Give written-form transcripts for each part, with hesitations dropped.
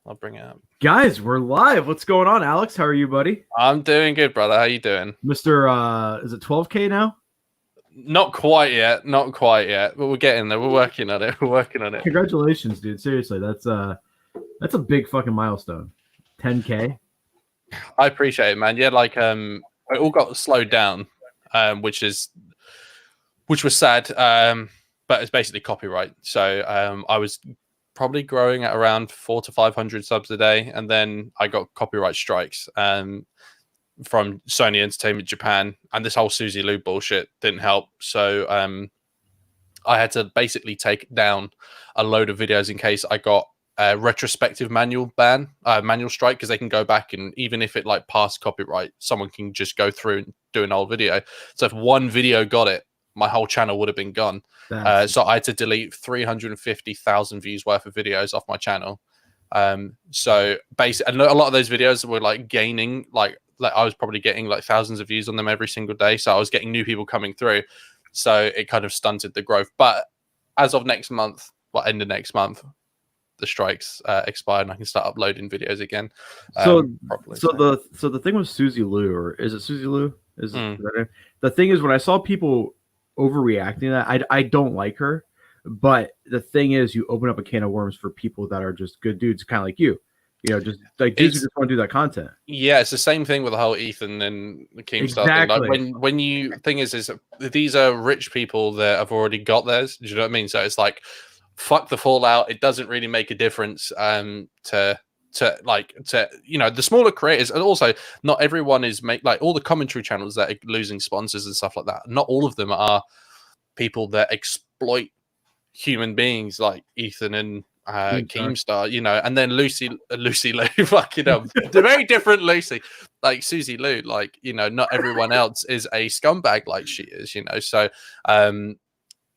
I'll bring it up. Guys, we're live. What's going on, Alex? How are you, buddy? I'm doing good, brother. How you doing? Mr. Is it 12K now? Not quite yet, but we're getting there. We're working on it. Congratulations, dude. Seriously, that's a big fucking milestone. 10K. I appreciate it, man. Yeah, like it all got slowed down, which was sad. But it's basically copyright. So I was probably growing at around 400 to 500 subs a day, and then I got copyright strikes from Sony Entertainment Japan, and this whole Allonsyyy bullshit didn't help. So I had to basically take down a load of videos in case I got a retrospective manual strike, because they can go back, and even if it like passed copyright, someone can just go through and do an old video. So if one video got it, my whole channel would have been gone. So I had to delete 350,000 views worth of videos off my channel. So basically, a lot of those videos were like gaining, like I was probably getting like thousands of views on them every single day. So I was getting new people coming through. So it kind of stunted the growth. But as of next month, end of next month, the strikes expired and I can start uploading videos again. So the thing with Allonsyyy, or is it Allonsyyy? The thing is, when I saw people overreacting to that, I don't like her. But the thing is, you open up a can of worms for people that are just good dudes, kind of like you. You know, just like dudes who just want to do that content. Yeah, it's the same thing with the whole Ethan and the Keemstar thing. Like when you thing is these are rich people that have already got theirs. Do you know what I mean? So it's like, fuck the fallout. It doesn't really make a difference to the smaller creators. And also, not everyone is like all the commentary channels that are losing sponsors and stuff like that. Not all of them are people that exploit human beings like Ethan and Keemstar, and then Lucy Liu, fucking hell, the very different Lucy, like Allonsyyy Liu, like, not everyone else is a scumbag like she is, so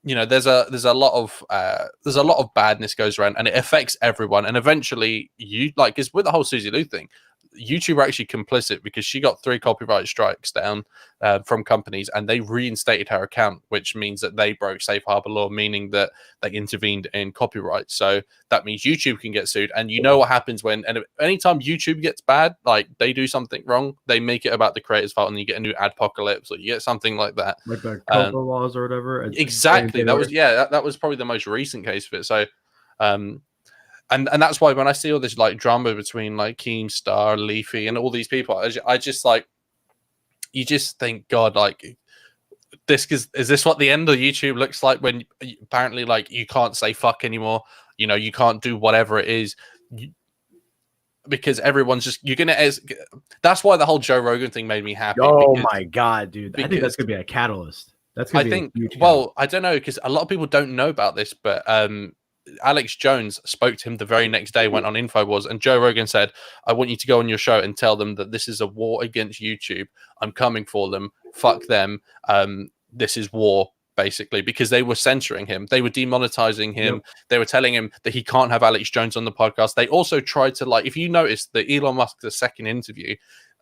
there's a lot of badness goes around, and it affects everyone, and eventually it's with the whole Allonsyyy Liu thing, YouTube are actually complicit, because she got 3 copyright strikes down from companies, and they reinstated her account, which means that they broke safe harbor law, meaning that they intervened in copyright. So that means YouTube can get sued. And you know what happens anytime YouTube gets bad, like they do something wrong, they make it about the creator's fault, and you get a new adpocalypse, or you get something like that, like the COPPA laws or whatever. Exactly. That was probably the most recent case of it. So and that's why when I see all this like drama between like Keemstar, Leafy, and all these people, I just like, you just think, God, like is this what the end of YouTube looks like, when apparently like you can't say fuck anymore, you can't do whatever it is, because everyone's just that's why the whole Joe Rogan thing made me happy. My God, dude, I think that's gonna be a catalyst. I don't know, because a lot of people don't know about this, but Alex Jones spoke to him the very next day, went on InfoWars, and Joe Rogan said, I want you to go on your show and tell them that this is a war against YouTube. I'm coming for them. Fuck them. This is war, basically, because they were censoring him. They were demonetizing him. Yep. They were telling him that he can't have Alex Jones on the podcast. They also tried to, like, if you notice that Elon Musk, the second interview,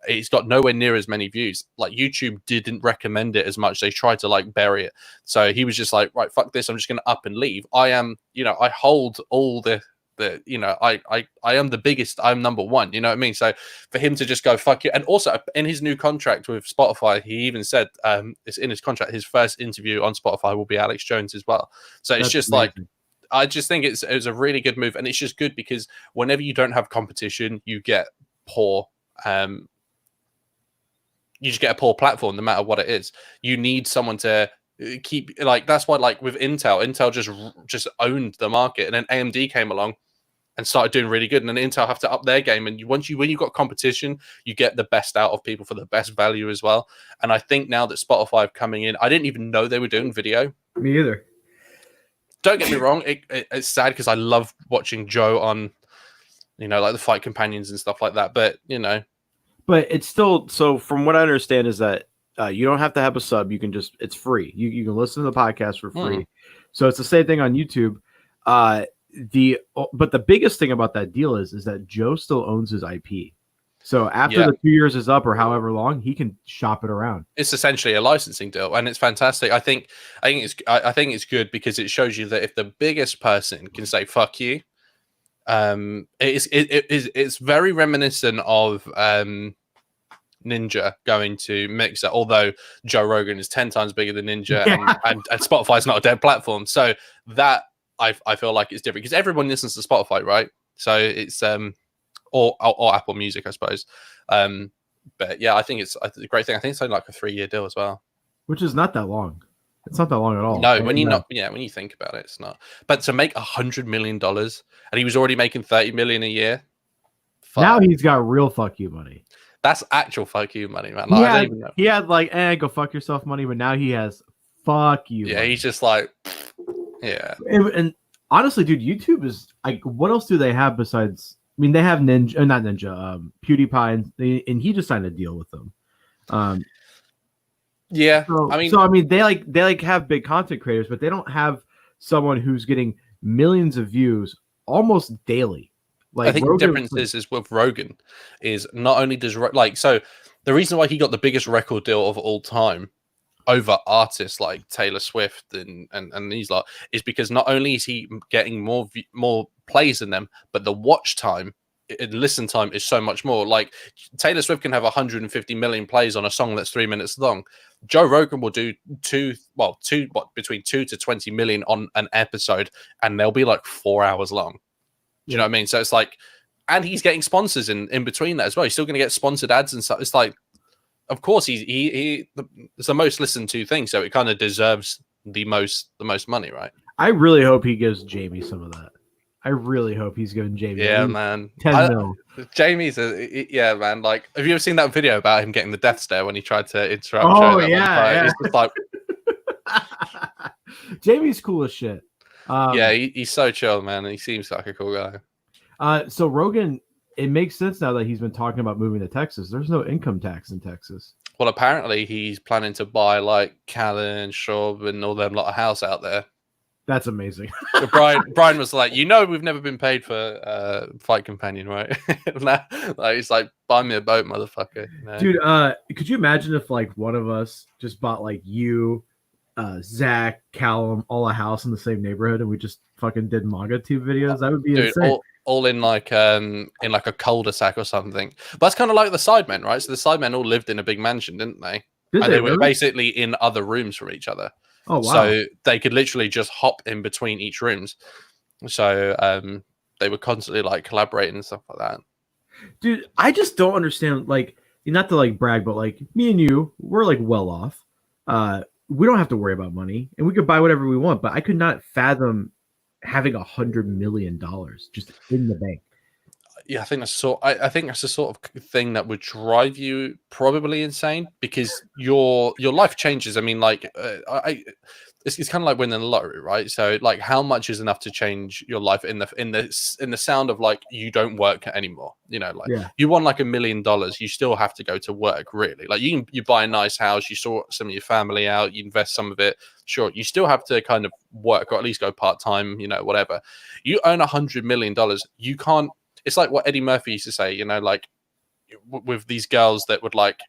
it's got nowhere near as many views. Like, YouTube didn't recommend it as much. They tried to like bury it. So he was just like, right, fuck this. I'm just going to up and leave. I am, I hold all the I am the biggest. I'm number one. You know what I mean? So for him to just go, fuck you. And also in his new contract with Spotify, he even said, it's in his contract, his first interview on Spotify will be Alex Jones as well. So it's just amazing. Like, I just think it was a really good move. And it's just good because whenever you don't have competition, you get poor, you just get a poor platform, no matter what it is. You need someone to keep, like, that's why, like, with Intel just owned the market, and then AMD came along and started doing really good, and then Intel have to up their game. And when you've got competition, you get the best out of people for the best value as well. And I think now that Spotify are coming in, I didn't even know they were doing video. Me either. Don't get me wrong, it's sad because I love watching Joe on, like the Fight Companions and stuff like that. But but it's still, so from what I understand is that you don't have to have a sub. You can it's free. You can listen to the podcast for free. So it's the same thing on YouTube. But the biggest thing about that deal is that Joe still owns his IP. So after the 2 years is up, or however long, he can shop it around. It's essentially a licensing deal, and it's fantastic. I think it's good because it shows you that if the biggest person can say fuck you, It's very reminiscent of Ninja going to Mixer, although Joe Rogan is 10 times bigger than Ninja, and Spotify's not a dead platform. So that I feel like it's different because everyone listens to Spotify, right? So it's or Apple Music, I suppose. But yeah, I think it's a great thing. I think it's only like a 3-year deal as well, which is not that long. It's not that long at all. No, when you think about it, it's not. But to make $100 million, and he was already making $30 million a year. Now he's got real fuck you money. That's actual fuck you money, man. Like, I don't even know. He had like, go fuck yourself money, but now he has fuck you. Yeah, money. He's just like, yeah. And honestly, dude, YouTube is like, what else do they have besides? I mean, they have Ninja, not Ninja, PewDiePie, and he just signed a deal with them. Yeah, I mean, they have big content creators, but they don't have someone who's getting millions of views almost daily. Like, I think the difference is with Rogan is not only does so the reason why he got the biggest record deal of all time over artists like Taylor Swift and these lot is because not only is he getting more plays than them, but the watch time, listen time is so much more. Like Taylor Swift can have 150 million plays on a song that's 3 minutes long. Joe Rogan will do between 2 to 20 million on an episode, and they'll be like 4 hours long. Do you know what I mean? So it's like, and he's getting sponsors in between that as well. He's still going to get sponsored ads and stuff. It's like, of course, it's the most listened to thing, so it kind of deserves the most money, right? I really hope he gives Jamie some of that. I really hope he's giving Jamie. Yeah, man. 10 mil. Jamie's man. Like, have you ever seen that video about him getting the death stare when he tried to interrupt? Oh yeah. It's just like Jamie's cool as shit. He's so chill, man. He seems like a cool guy. So Rogan, it makes sense now that he's been talking about moving to Texas. There's no income tax in Texas. Well, apparently he's planning to buy like Callan, Shaw, and all them lot of house out there. That's amazing. So Brian was like, we've never been paid for Fight Companion, right? Like, he's like, buy me a boat, motherfucker. You know? Dude, could you imagine if like one of us just bought like you, Zach, Callum, all a house in the same neighborhood, and we just fucking did manga tube videos? That would be insane. All in like a cul-de-sac or something. But that's kind of like the Sidemen, right? So the Sidemen all lived in a big mansion, didn't they? They were basically in other rooms from each other. Oh, wow. So they could literally just hop in between each rooms. So they were constantly like collaborating and stuff like that. Dude, I just don't understand. Like, not to like brag, but like me and you, we're like well off. We don't have to worry about money, and we could buy whatever we want. But I could not fathom having $100 million just in the bank. Yeah, I think that's the sort of thing that would drive you probably insane, because your life changes. I mean, like it's kind of like winning the lottery, right? So like, how much is enough to change your life in the sound of like, you don't work anymore? You know, like you won like $1 million, you still have to go to work, really. Like you buy a nice house, you sort some of your family out, you invest some of it. Sure, you still have to kind of work, or at least go part-time, you know, whatever. You earn $100 million, you can't. It's like what Eddie Murphy used to say, you know, like with these girls that would like,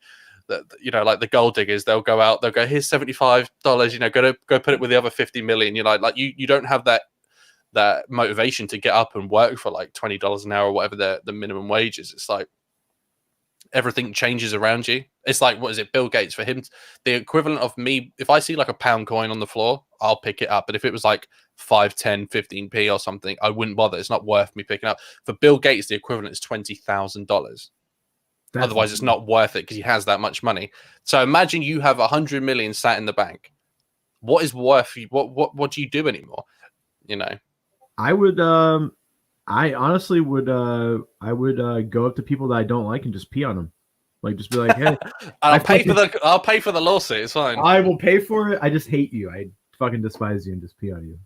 you know, like the gold diggers, they'll go out, they'll go, here's $75, you know, go put it with the other 50 million. You're like you don't have that motivation to get up and work for like $20 an hour or whatever the minimum wage is. It's like everything changes around you. It's like, what is it, Bill Gates? For him, the equivalent of me, if I see like a pound coin on the floor, I'll pick it up. But if it was like 5, 10, 15p or something, I wouldn't bother. It's not worth me picking up. For Bill Gates, the equivalent is $20,000. Otherwise, it's not worth it because he has that much money. So imagine you have 100 million sat in the bank. What is worth you? What do you do anymore? You know, I would. I honestly would. I would go up to people that I don't like and just pee on them. Like, just be like, hey, I'll pay for the lawsuit. It's fine. I will pay for it. I just hate you. I fucking despise you and just pee on you.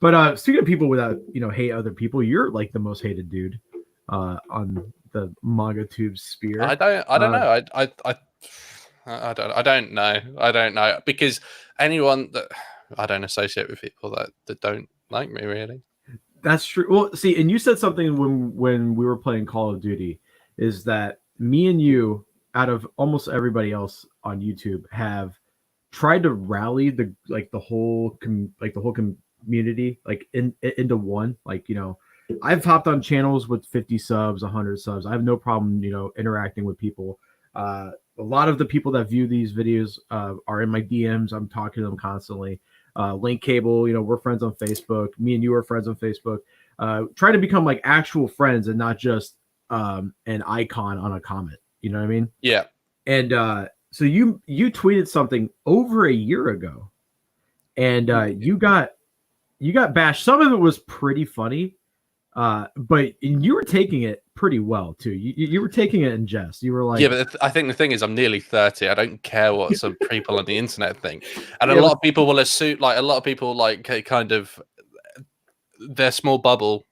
But speaking of people without, hate other people, you're like the most hated dude on the manga tube sphere. I don't know. I don't know, because anyone that I don't associate with people that don't like me, really. That's true. Well, see, and you said something when we were playing Call of Duty, is that me and you, out of almost everybody else on YouTube, have tried to rally the whole community like into one, like, I've hopped on channels with 50 subs, 100 subs. I have no problem, interacting with people. A lot of the people that view these videos are in my DMs. I'm talking to them constantly. Link Cable, we're friends on Facebook. Me and you are friends on Facebook. Try to become like actual friends and not just an icon on a comment. You know what I mean? Yeah. And so you tweeted something over a year ago, and you got bashed. Some of it was pretty funny, but you were taking it pretty well too. You were taking it in jest. You were like, yeah, but I think the thing is, I'm nearly 30. I don't care what some people on the internet think, and a lot of people will assume, like, a lot of people like kind of their small bubble,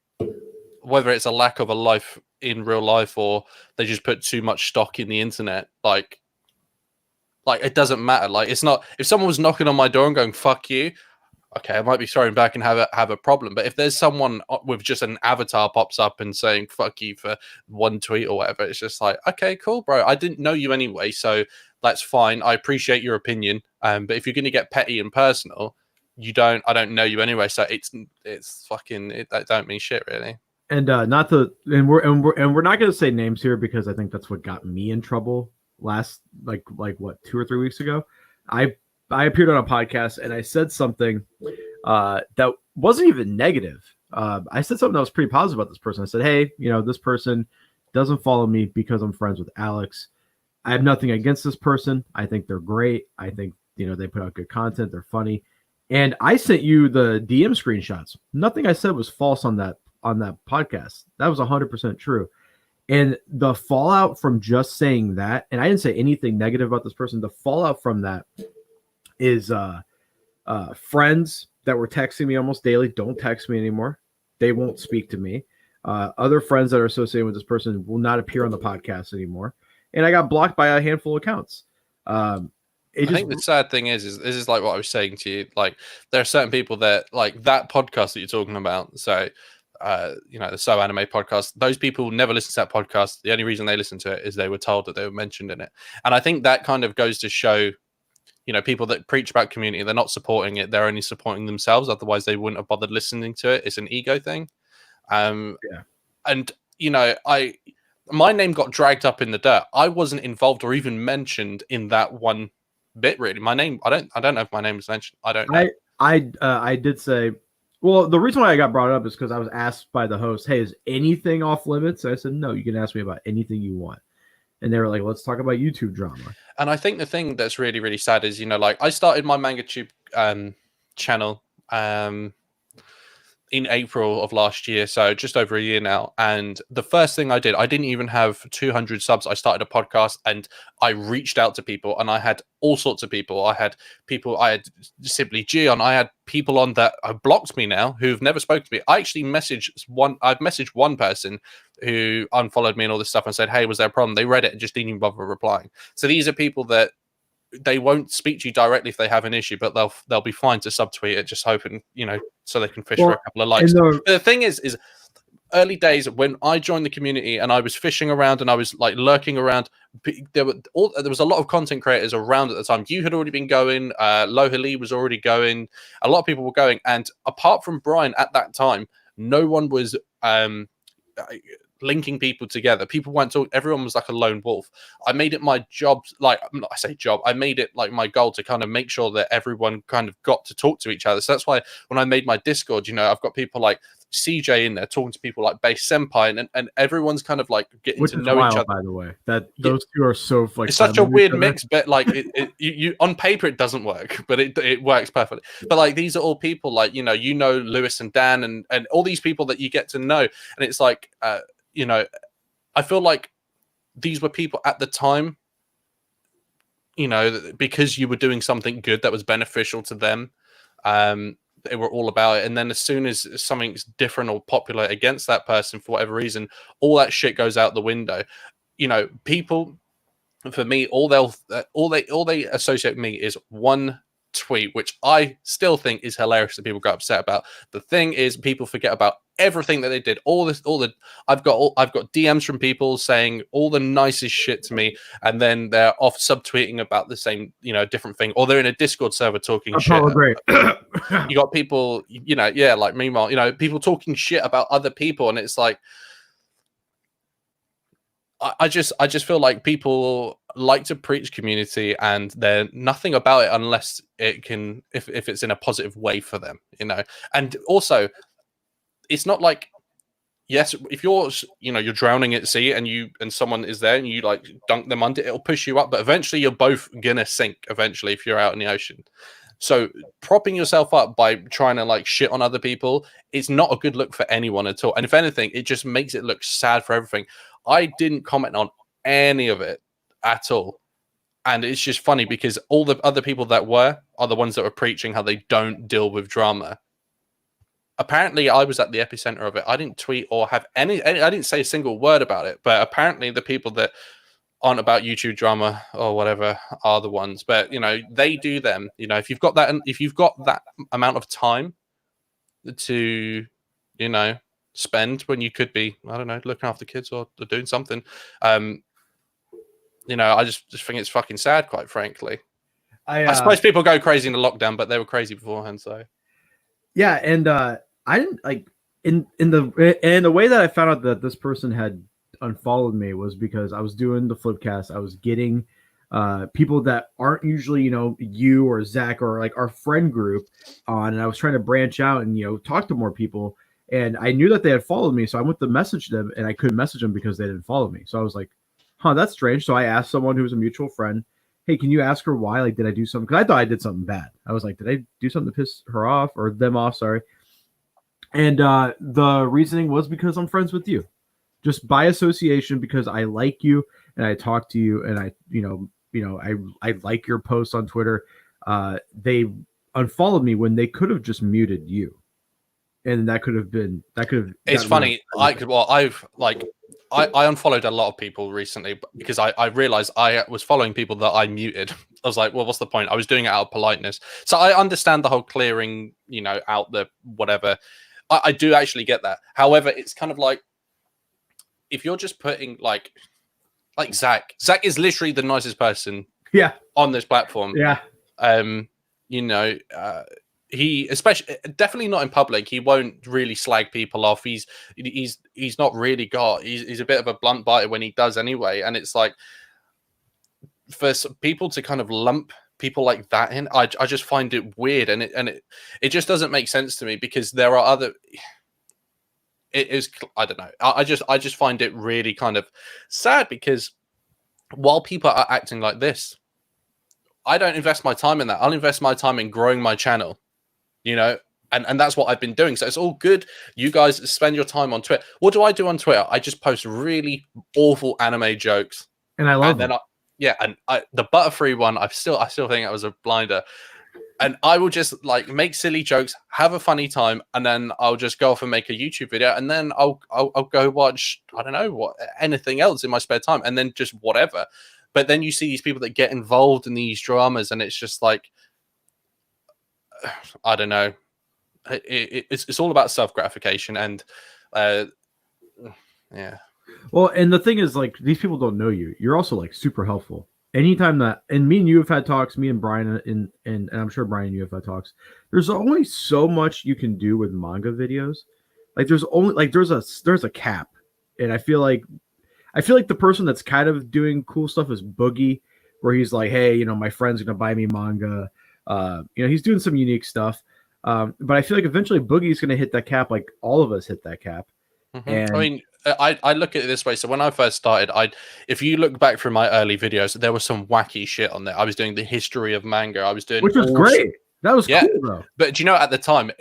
whether it's a lack of a life in real life or they just put too much stock in the internet, like it doesn't matter. Like, it's not, if someone was knocking on my door and going "fuck you," okay, I might be throwing back and have a problem. But if there's someone with just an avatar pops up and saying "fuck you" for one tweet or whatever, it's just like, okay, cool, bro. I didn't know you anyway, so that's fine. I appreciate your opinion. But if you're going to get petty and personal, I don't know you anyway, so it's fucking, that don't mean shit, really. And we're not going to say names here because I think that's what got me in trouble last, like what, 2 or 3 weeks ago. I appeared on a podcast and I said something that wasn't even negative. I said something that was pretty positive about this person. I said, hey, this person doesn't follow me because I'm friends with Alex. I have nothing against this person. I think they're great. I think, they put out good content. They're funny. And I sent you the DM screenshots. Nothing I said was false on that podcast. That was 100% true. And the fallout from just saying that, and I didn't say anything negative about this person, the fallout from that is friends that were texting me almost daily don't text me anymore. They won't speak to me. Other friends that are associated with this person will not appear on the podcast anymore. And I got blocked by a handful of accounts. I think the sad thing is this is like what I was saying to you. Like, there are certain people that, like that podcast that you're talking about. So, the So Anime podcast, those people never listen to that podcast. The only reason they listen to it is they were told that they were mentioned in it. And I think that kind of goes to show, people that preach about community, they're not supporting it. They're only supporting themselves. Otherwise, they wouldn't have bothered listening to it. It's an ego thing. And, my name got dragged up in the dirt. I wasn't involved or even mentioned in that one bit, really. My name, I don't know if my name was mentioned. I don't know. I did say, well, the reason why I got brought up is because I was asked by the host, hey, is anything off limits? I said, no, you can ask me about anything you want. And they were like, let's talk about YouTube drama. And I think the thing that's really, really sad is, I started my MangaTube channel in April of last year, so just over a year now. And the first thing I did, I didn't even have 200 subs. I started a podcast and I reached out to people, and I had all sorts of people. I had Simply G on. I had people on that have blocked me now who've never spoken to me. I've messaged one person who unfollowed me and all this stuff and said, hey, was there a problem? They read it and just didn't even bother replying. So these are people that they won't speak to you directly if they have an issue, but they'll be fine to subtweet it, just hoping, so they can fish for a couple of likes. The thing is early days when I joined the community and I was fishing around and I was like lurking around, there was a lot of content creators around at the time. You had already been going, Lohali was already going, a lot of people were going, and apart from Brian at that time, no one was linking people together. People weren't talking. Everyone was like a lone wolf. I made it my job, I made it like my goal to kind of make sure that everyone kind of got to talk to each other. So that's why when I made my Discord, I've got people like CJ in there talking to people like Base Senpai, and everyone's kind of like getting to know each other. By the way, those two are so like, it's such a weird mix, but like you on paper it doesn't work, but it works perfectly. But like these are all people like Lewis and Dan and all these people that you get to know, and it's like I feel like these were people at the time, because you were doing something good that was beneficial to them. They were all about it. And then as soon as something's different or popular against that person for whatever reason, all that shit goes out the window. People, for me, all they associate with me is one tweet, which I still think is hilarious that people got upset about. The thing is, people forget about everything that they did. I've got DMs from people saying all the nicest shit to me, and then they're off subtweeting about the same, different thing, or they're in a Discord server talking shit. Great. You got people, like meanwhile, people talking shit about other people, and it's like, I just feel like people like to preach community, and they're nothing about it unless it can, if it's in a positive way for them, And also, it's not like, yes, if you're drowning at sea and someone is there and you like dunk them under, it'll push you up, but eventually you're both gonna sink eventually if you're out in the ocean. So propping yourself up by trying to like shit on other people is not a good look for anyone at all. And if anything, it just makes it look sad for everything. I didn't comment on any of it at all. And it's just funny because all the other people that are the ones that were preaching how they don't deal with drama. Apparently, I was at the epicenter of it. I didn't tweet or have any I didn't say a single word about it. But apparently the people that aren't about YouTube drama or whatever are the ones. But, they do them. If you've got that amount of time to, spend when you could be, I don't know, looking after kids or doing something, I just think it's fucking sad, quite frankly. I suppose people go crazy in the lockdown, but they were crazy beforehand. So yeah, and I didn't like in the way that I found out that this person had unfollowed me was because I was doing the FlipCast. I was getting people that aren't usually you or Zach or like our friend group on, and I was trying to branch out and talk to more people. And I knew that they had followed me, so I went to message them, and I couldn't message them because they didn't follow me. So I was like, "Huh, that's strange." So I asked someone who was a mutual friend, "Hey, can you ask her why? Like, did I do something?" Because I thought I did something bad. I was like, "Did I do something to piss her off or them off?" Sorry. And the reasoning was because I'm friends with you, just by association, because I like you and I talk to you and I like your posts on Twitter. They unfollowed me when they could have just muted you. And that could have. It's funny. I unfollowed a lot of people recently because I realized I was following people that I muted. I was like, well, what's the point? I was doing it out of politeness. So I understand the whole clearing, out the whatever. I do actually get that. However, it's kind of like if you're just putting like Zach is literally the nicest person on this platform. Yeah. He definitely not in public. He won't really slag people off. He's not really he's a bit of a blunt biter when he does anyway. And it's like for people to kind of lump people like that in, I just find it weird, and it just doesn't make sense to me because there are other. It is, I don't know. I just find it really kind of sad because while people are acting like this, I don't invest my time in that. I'll invest my time in growing my channel. And that's what I've been doing. So it's all good. You guys spend your time on Twitter. What do I do on Twitter? I just post really awful anime jokes. And I love them. The Butterfree one, I still think that was a blinder. And I will just like make silly jokes, have a funny time, and then I'll just go off and make a YouTube video, and then I'll go watch, I don't know, anything else in my spare time, and then just whatever. But then you see these people that get involved in these dramas, and it's just like, I don't know. It's all about self-gratification, and yeah. Well, and the thing is, like, these people don't know you. You're also like super helpful. Anytime that, and me and you have had talks, me and Brian, and I'm sure Brian and you have had talks. There's only so much you can do with manga videos. Like, there's a cap, and I feel like the person that's kind of doing cool stuff is Boogie, where he's like, hey, my friend's gonna buy me manga. He's doing some unique stuff. But I feel like eventually Boogie's going to hit that cap, like all of us hit that cap. Mm-hmm. And I mean, I look at it this way. So when I first started, if you look back through my early videos, there was some wacky shit on there. I was doing the history of manga. I was doing, which was great. That was cool, though. But do you know, at the time,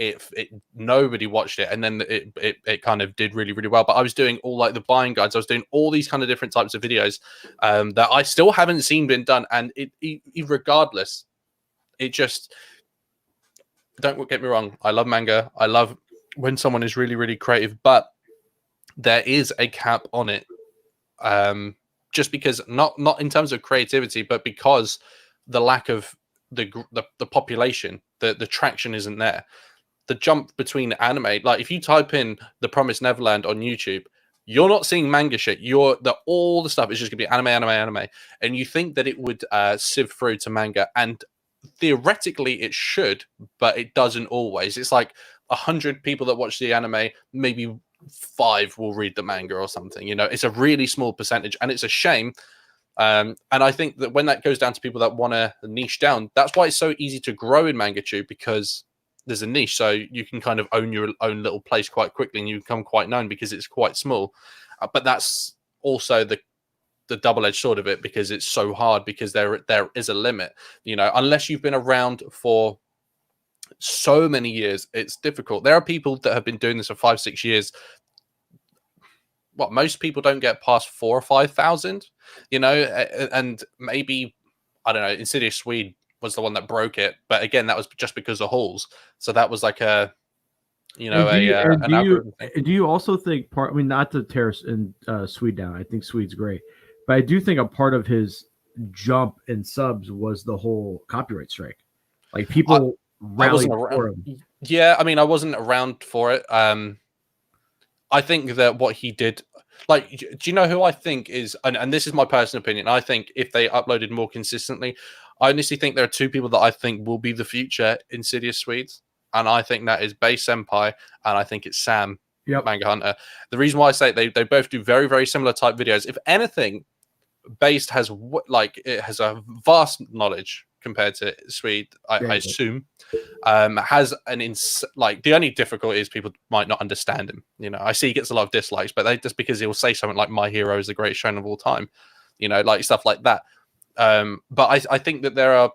nobody watched it, and then it kind of did really, really well. But I was doing all like the buying guides. I was doing all these kind of different types of videos that I still haven't seen been done. And regardless, it just, don't get me wrong. I love manga. I love when someone is really, really creative, but there is a cap on it. Just because not in terms of creativity, but because the lack of the population, the traction isn't there. The jump between anime, like if you type in The Promised Neverland on YouTube, you're not seeing manga shit. All the stuff is just gonna be anime, and you think that it would sieve through to manga, and theoretically it should, but it doesn't always. It's like 100 people that watch the anime, maybe 5 will read the manga or something. It's a really small percentage, and it's a shame. And I think that when that goes down to people that want to niche down, that's why it's so easy to grow in MangaTube, because there's a niche, so you can kind of own your own little place quite quickly, and you become quite known because it's quite small. But that's also the double-edged sword of it, because it's so hard, because there is a limit. Unless you've been around for so many years, it's difficult. There are people that have been doing this for 5-6 years. What, most people don't get past 4,000 or 5,000, and maybe, I don't know, Insidious Swede was the one that broke it, but again, that was just because of hauls. So that was like an algorithm thing. Do you also think not to tear Swede down, I think Swede's great, but I do think a part of his jump in subs was the whole copyright strike. Like, people rallied for him. Yeah, I wasn't around for it. I think that what he did, like, do you know who I think is, and this is my personal opinion, I think if they uploaded more consistently, I honestly think there are 2 people that I think will be the future Insidious Swedes, and I think that is Base Senpai, and I think it's Sam, Manga Hunter. The reason why I say they both do very, very similar type videos. If anything, Base has it has a vast knowledge compared to Swede, I assume. Has the only difficulty is people might not understand him. I see he gets a lot of dislikes, but just because he'll say something like "My hero is the greatest shonen of all time," like stuff like that. But I think that there are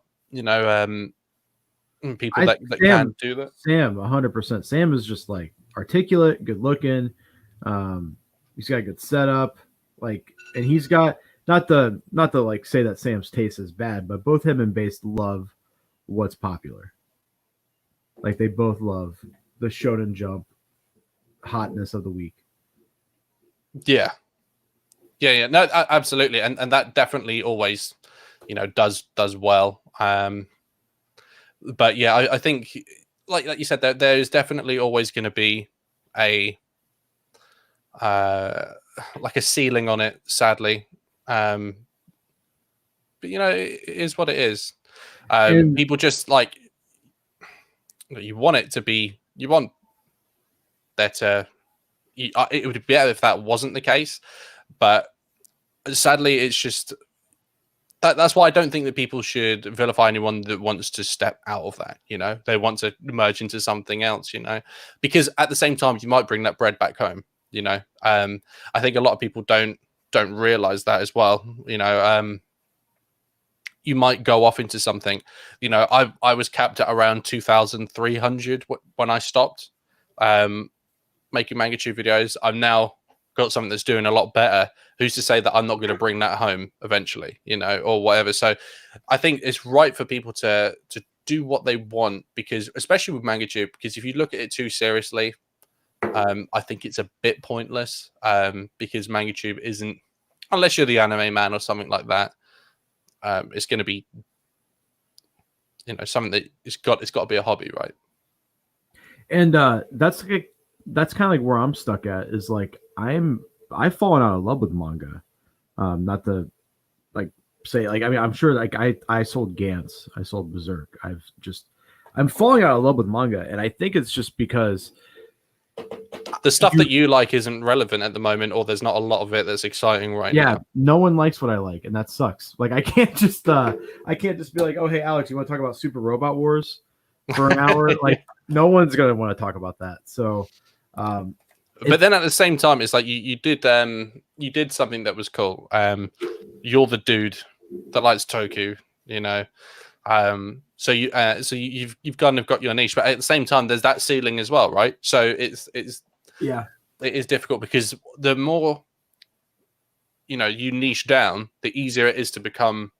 people that can do that. Sam, 100%. Sam is just like articulate, good looking. He's got a good setup, and he's got not to like say that Sam's taste is bad, but both him and Base love what's popular. Like, they both love the Shonen Jump hotness of the week. Yeah. No, absolutely, and that definitely always, does well. But yeah, I think, like you said, there is definitely always going to be a like a ceiling on it, sadly. But it is what it is. People just you want it to be. You want that. It would be better if that wasn't the case, but sadly, it's just that's why I don't think that people should vilify anyone that wants to step out of that. They want to merge into something else. Because at the same time, you might bring that bread back home. I think a lot of people don't realize that as well. You might go off into something. I was capped at around 2,300 when I stopped making MangaTube videos. I'm now got something that's doing a lot better. Who's to say that I'm not going to bring that home eventually, or whatever. So I think it's right for people to do what they want, because especially with MangaTube, because if you look at it too seriously, I think it's a bit pointless, because MangaTube isn't, unless you're the anime man or something like that, it's going to be, something that it's got to be a hobby, right? And that's kind of like where I'm stuck at, is like I've fallen out of love with manga. Not to say I'm sure I sold Gantz, I sold Berserk. I'm falling out of love with manga, and I think it's just because the stuff that you like isn't relevant at the moment, or there's not a lot of it that's exciting right now. Yeah, no one likes what I like, and that sucks. I can't just be like, oh hey Alex, you want to talk about Super Robot Wars for an hour? No one's gonna want to talk about that. So but then at the same time, it's like you did something that was cool. You're the dude that likes Toku, so you've kind of got your niche, but at the same time, there's that ceiling as well, right? So it is difficult, because the more you niche down, the easier it is to become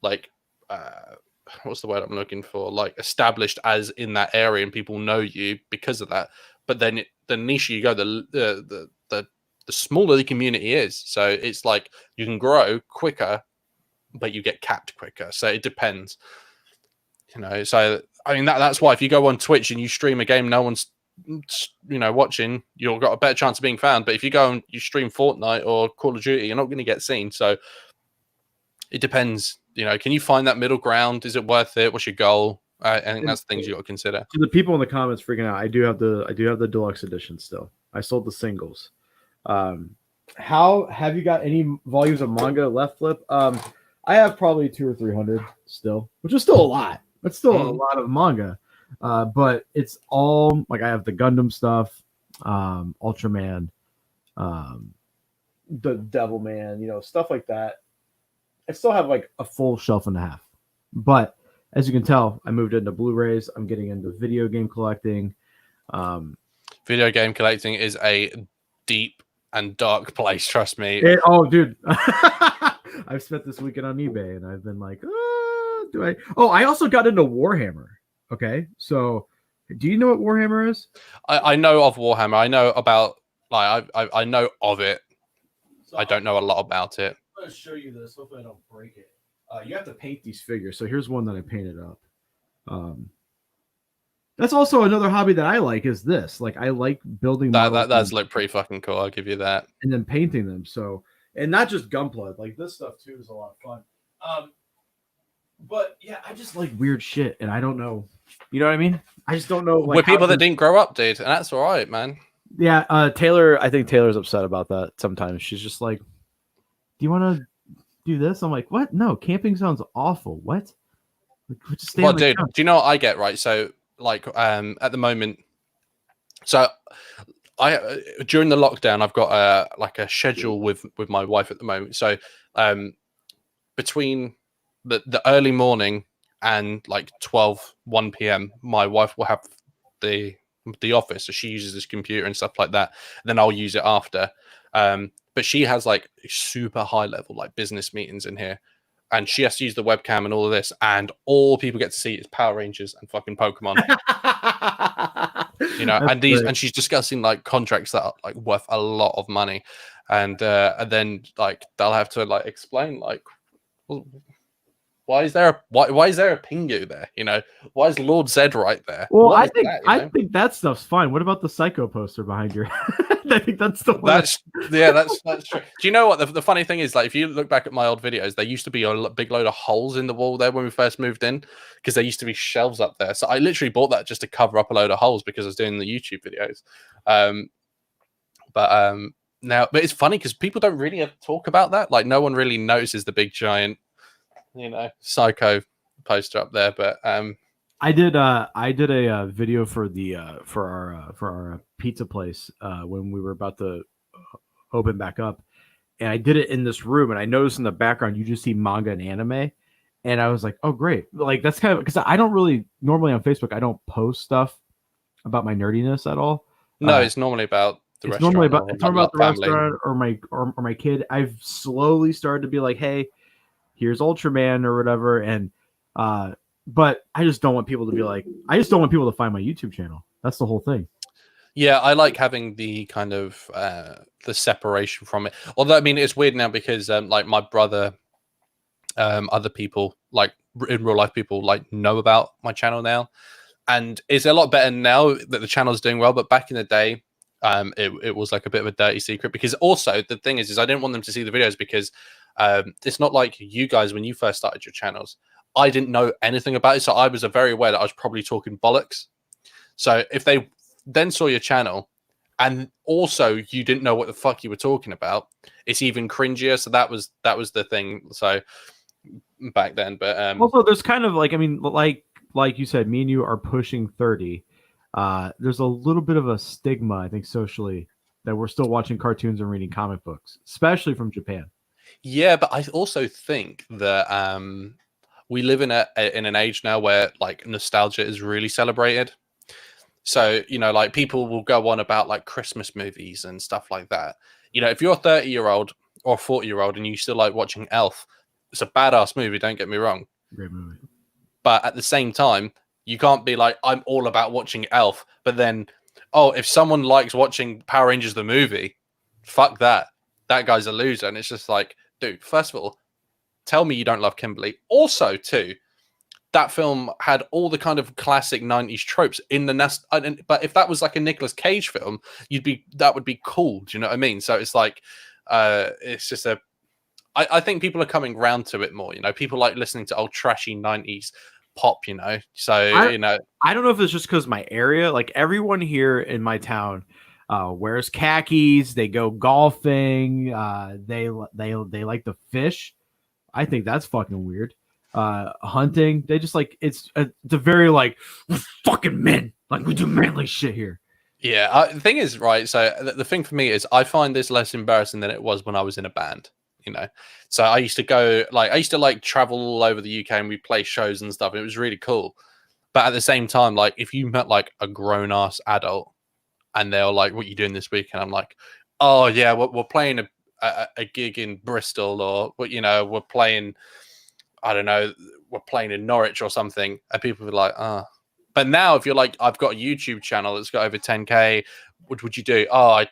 what's the word I'm looking for? Established as in that area, and people know you because of that. But then the niche you go, the smaller the community is. So it's like you can grow quicker, but you get capped quicker. So it depends. So I mean that's why if you go on Twitch and you stream a game no one's watching, you've got a better chance of being found. But if you go and you stream Fortnite or Call of Duty, you're not going to get seen. So it depends. Can you find that middle ground? Is it worth it? What's your goal? I think that's things you got to consider. To the people in the comments freaking out, I do have the deluxe edition still. I sold the singles. How have you got any volumes of manga left, Flip? I have probably 200 or 300 still, which is still a lot. That's still a lot of manga. But it's all like I have the Gundam stuff, Ultraman, the Devilman, stuff like that. I still have like a full shelf and a half. But as you can tell, I moved into Blu-rays. I'm getting into video game collecting. Video game collecting is a deep and dark place, trust me. Dude. I've spent this weekend on eBay and I've been like, do I? Oh, I also got into Warhammer. Okay, so do you know what Warhammer is? I know of Warhammer. I know about I know of it. So I don't know a lot about it. I'm gonna show you this. Hopefully, I don't break it. You have to paint these figures. So here's one that I painted up. That's also another hobby that I like. Is this like I like building that's like pretty fucking cool. I'll give you that. And then painting them. So and not just Gunpla. Like this stuff too is a lot of fun. But yeah, I just like weird shit, and I don't know. You know what I mean? I just don't know. Like, we're people that didn't grow up, dude, and that's all right, man. Yeah, Taylor. I think Taylor's upset about that. Sometimes she's just like, "Do you want to do this?" I'm like, "What? No, camping sounds awful. What?" Well, dude, do you know what I get? Right, so like, at the moment, so I during the lockdown, I've got a schedule with my wife at the moment. So, between the early morning and like 1 p.m. my wife will have the office, so she uses this computer and stuff like that, and then I'll use it after. But she has like super high level like business meetings in here, and she has to use the webcam and all of this, and all people get to see is Power Rangers and fucking Pokemon. And she's discussing like contracts that are like worth a lot of money, and then like they'll have to like explain like, well, why is there a Pingu there? Why is Lord Zed right there? Well, I think that stuff's fine. What about the Psycho poster behind your head? I think that's the one. That's true. Do you know what the funny thing is? Like, if you look back at my old videos, there used to be a big load of holes in the wall there when we first moved in, because there used to be shelves up there. So I literally bought that just to cover up a load of holes because I was doing the YouTube videos. But it's funny because people don't really talk about that. Like, no one really notices the big giant, Psycho poster up there. But I did a video for our pizza place when we were about to open back up, and I did it in this room, and I noticed in the background you just see manga and anime, and I was like, oh great, like that's kind of because I don't really normally on Facebook I don't post stuff about my nerdiness at all. No, it's normally about the restaurant. It's normally about the restaurant or my kid. I've slowly started to be like, hey, here's Ultraman or whatever, and but I just don't want people to be like, I just don't want people to find my YouTube channel. That's the whole thing. Yeah, I like having the kind of the separation from it. Although, I mean, it's weird now because like my brother, other people, like in real life people, like know about my channel now. And it's a lot better now that the channel is doing well. But back in the day, it was like a bit of a dirty secret, because also the thing is I didn't want them to see the videos because it's not like you guys when you first started your channels. I didn't know anything about it, so I was very aware that I was probably talking bollocks. So if they then saw your channel and also you didn't know what the fuck you were talking about, it's even cringier. So that was the thing. So back then, but also there's kind of like, I mean, like you said, me and you are pushing 30. There's a little bit of a stigma, I think, socially, that we're still watching cartoons and reading comic books, especially from Japan. Yeah, but I also think that we live in an age now where like nostalgia is really celebrated. So, like people will go on about like Christmas movies and stuff like that. If you're a 30-year-old or a 40-year-old and you still like watching Elf, it's a badass movie, don't get me wrong. Great movie. But at the same time, you can't be like, I'm all about watching Elf, but then, if someone likes watching Power Rangers the movie, fuck that. That guy's a loser. And it's just like, dude, first of all, tell me you don't love Kimberly. Also, too, that film had all the kind of classic 90s tropes in the nest. But if that was like a Nicolas Cage film, that would be cool. Do you know what I mean? So it's like, it's just I think people are coming round to it more. People like listening to old trashy 90s pop. So I don't know if it's just because my area, like everyone here in my town, wears khakis. They go golfing. They like to fish. I think that's fucking weird. Hunting. They just like it's a very like fucking men. Like we do manly shit here. Yeah. The thing is, right. So the thing for me is, I find this less embarrassing than it was when I was in a band. So I used to travel all over the UK and we play shows and stuff. And it was really cool. But at the same time, like if you met like a grown ass adult and they're like, "What are you doing this week?" And I'm like, "Oh yeah, we're playing a gig in Bristol, or we're playing, I don't know, we're playing in Norwich or something," and people are like, "Ah." But now if you're like, "I've got a YouTube channel that's got over 10K, what would you do?" "Oh, I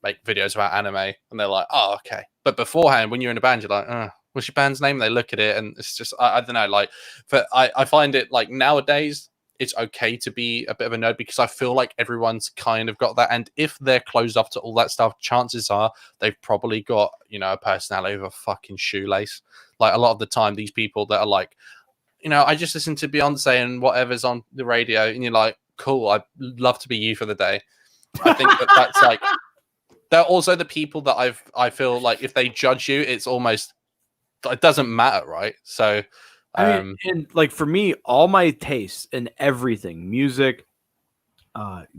make videos about anime," and they're like, "Oh, okay." But beforehand, when you're in a band, you're like, "What's your band's name?" And they look at it, and it's just, I don't know. Like, but I find it like nowadays, it's okay to be a bit of a nerd because I feel like everyone's kind of got that. And if they're closed off to all that stuff, chances are they've probably got, a personality of a fucking shoelace. Like a lot of the time, these people that are like, I just listen to Beyonce and whatever's on the radio, and you're like, cool, I'd love to be you for the day. I think that's like, they're also the people that I feel like if they judge you, it doesn't matter, right? So, I mean, and like for me, all my tastes in everything, music,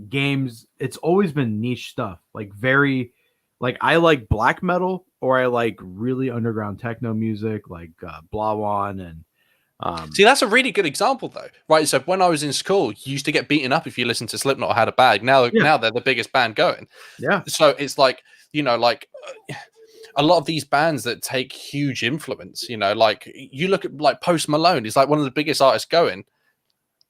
games, it's always been niche stuff. Like I like black metal, or I like really underground techno music, like Blawan and. See, that's a really good example, though, right? So when I was in school, you used to get beaten up if you listened to Slipknot or had a bag. Now they're the biggest band going. Yeah. So it's like, like a lot of these bands that take huge influence, like you look at like Post Malone, he's like one of the biggest artists going.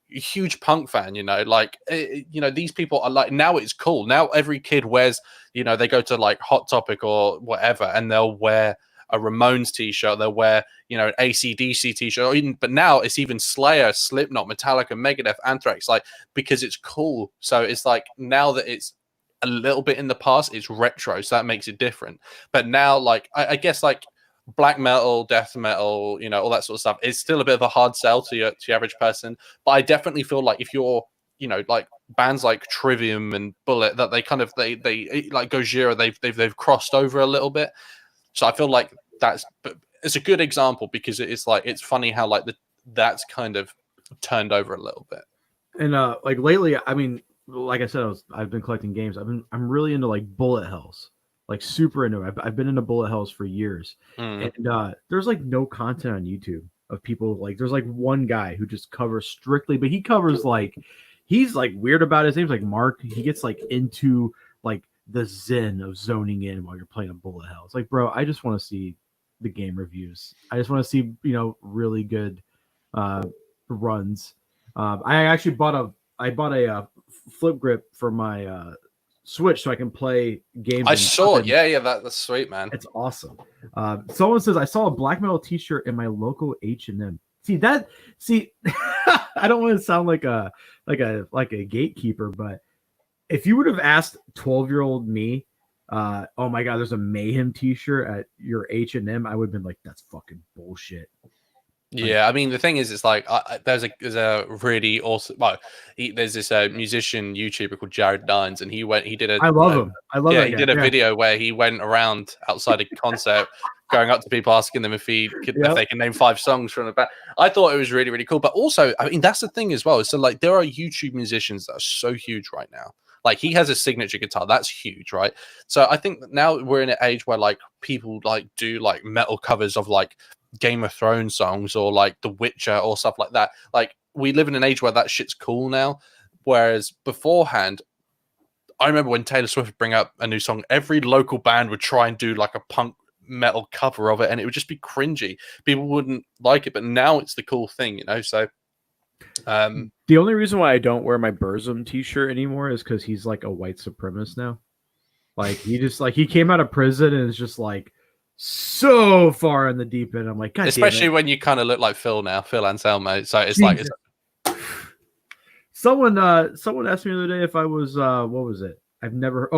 Huge punk fan, like, these people are like, now it's cool. Now every kid wears, they go to like Hot Topic or whatever, and they'll wear a Ramones t-shirt, they'll wear, an AC/DC t-shirt, but now it's even Slayer, Slipknot, Metallica, Megadeth, Anthrax, like, because it's cool. So it's like, now that it's a little bit in the past, it's retro, so that makes it different. But now, like, I guess like black metal, death metal, all that sort of stuff, it's still a bit of a hard sell to your average person. But I definitely feel like if you're, like bands like Trivium and Bullet, that they kind of they like Gojira, they've crossed over a little bit. So I feel like it's a good example because it's like, it's funny how like that's kind of turned over a little bit. And like lately, I mean, like I said, I've been collecting games. I'm really into like bullet hells, like super into it. I've been into bullet hells for years, and there's like no content on YouTube of people. Like there's like one guy who just covers strictly, but he covers like, he's like weird about it. His name's like Mark. He gets like into like the zen of zoning in while you're playing a bullet hell. It's like, bro, I just want to see the game reviews. I just want to see, really good runs. I actually bought a flip grip for my Switch so I can play games. I saw it. Yeah, that's sweet, man. It's awesome. Someone says I saw a black metal t-shirt in my local H&M. See, I don't want to sound like a gatekeeper, but if you would have asked 12-year-old me, oh my God, there's a Mayhem t-shirt at your H&M, I would have been like, that's fucking bullshit. Yeah, I mean, the thing is, it's like there's a really awesome. Well, there's this musician YouTuber called Jared Dines, and he did a. I love him. I love. Yeah, he did a video where he went around outside a concert, going up to people, asking them if they can name 5 songs from the band. I thought it was really, really cool. But also, I mean, that's the thing as well. So like, there are YouTube musicians that are so huge right now. Like he has a signature guitar that's huge, right? So I think now we're in an age where like people like do like metal covers of like Game of Thrones songs or like The Witcher or stuff like that. Like we live in an age where that shit's cool now. Whereas beforehand, I remember when Taylor Swift would bring up a new song, every local band would try and do like a punk metal cover of it, and it would just be cringy. People wouldn't like it, but now it's the cool thing, So the only reason why I don't wear my Burzum t-shirt anymore is because he's like a white supremacist now. Like he came out of prison and is just like so far in the deep end. I'm like, God especially damn it. when you kind of look like Phil now, Phil Anselmo. So it's Jesus. like someone asked me the other day if I was what was it? I've never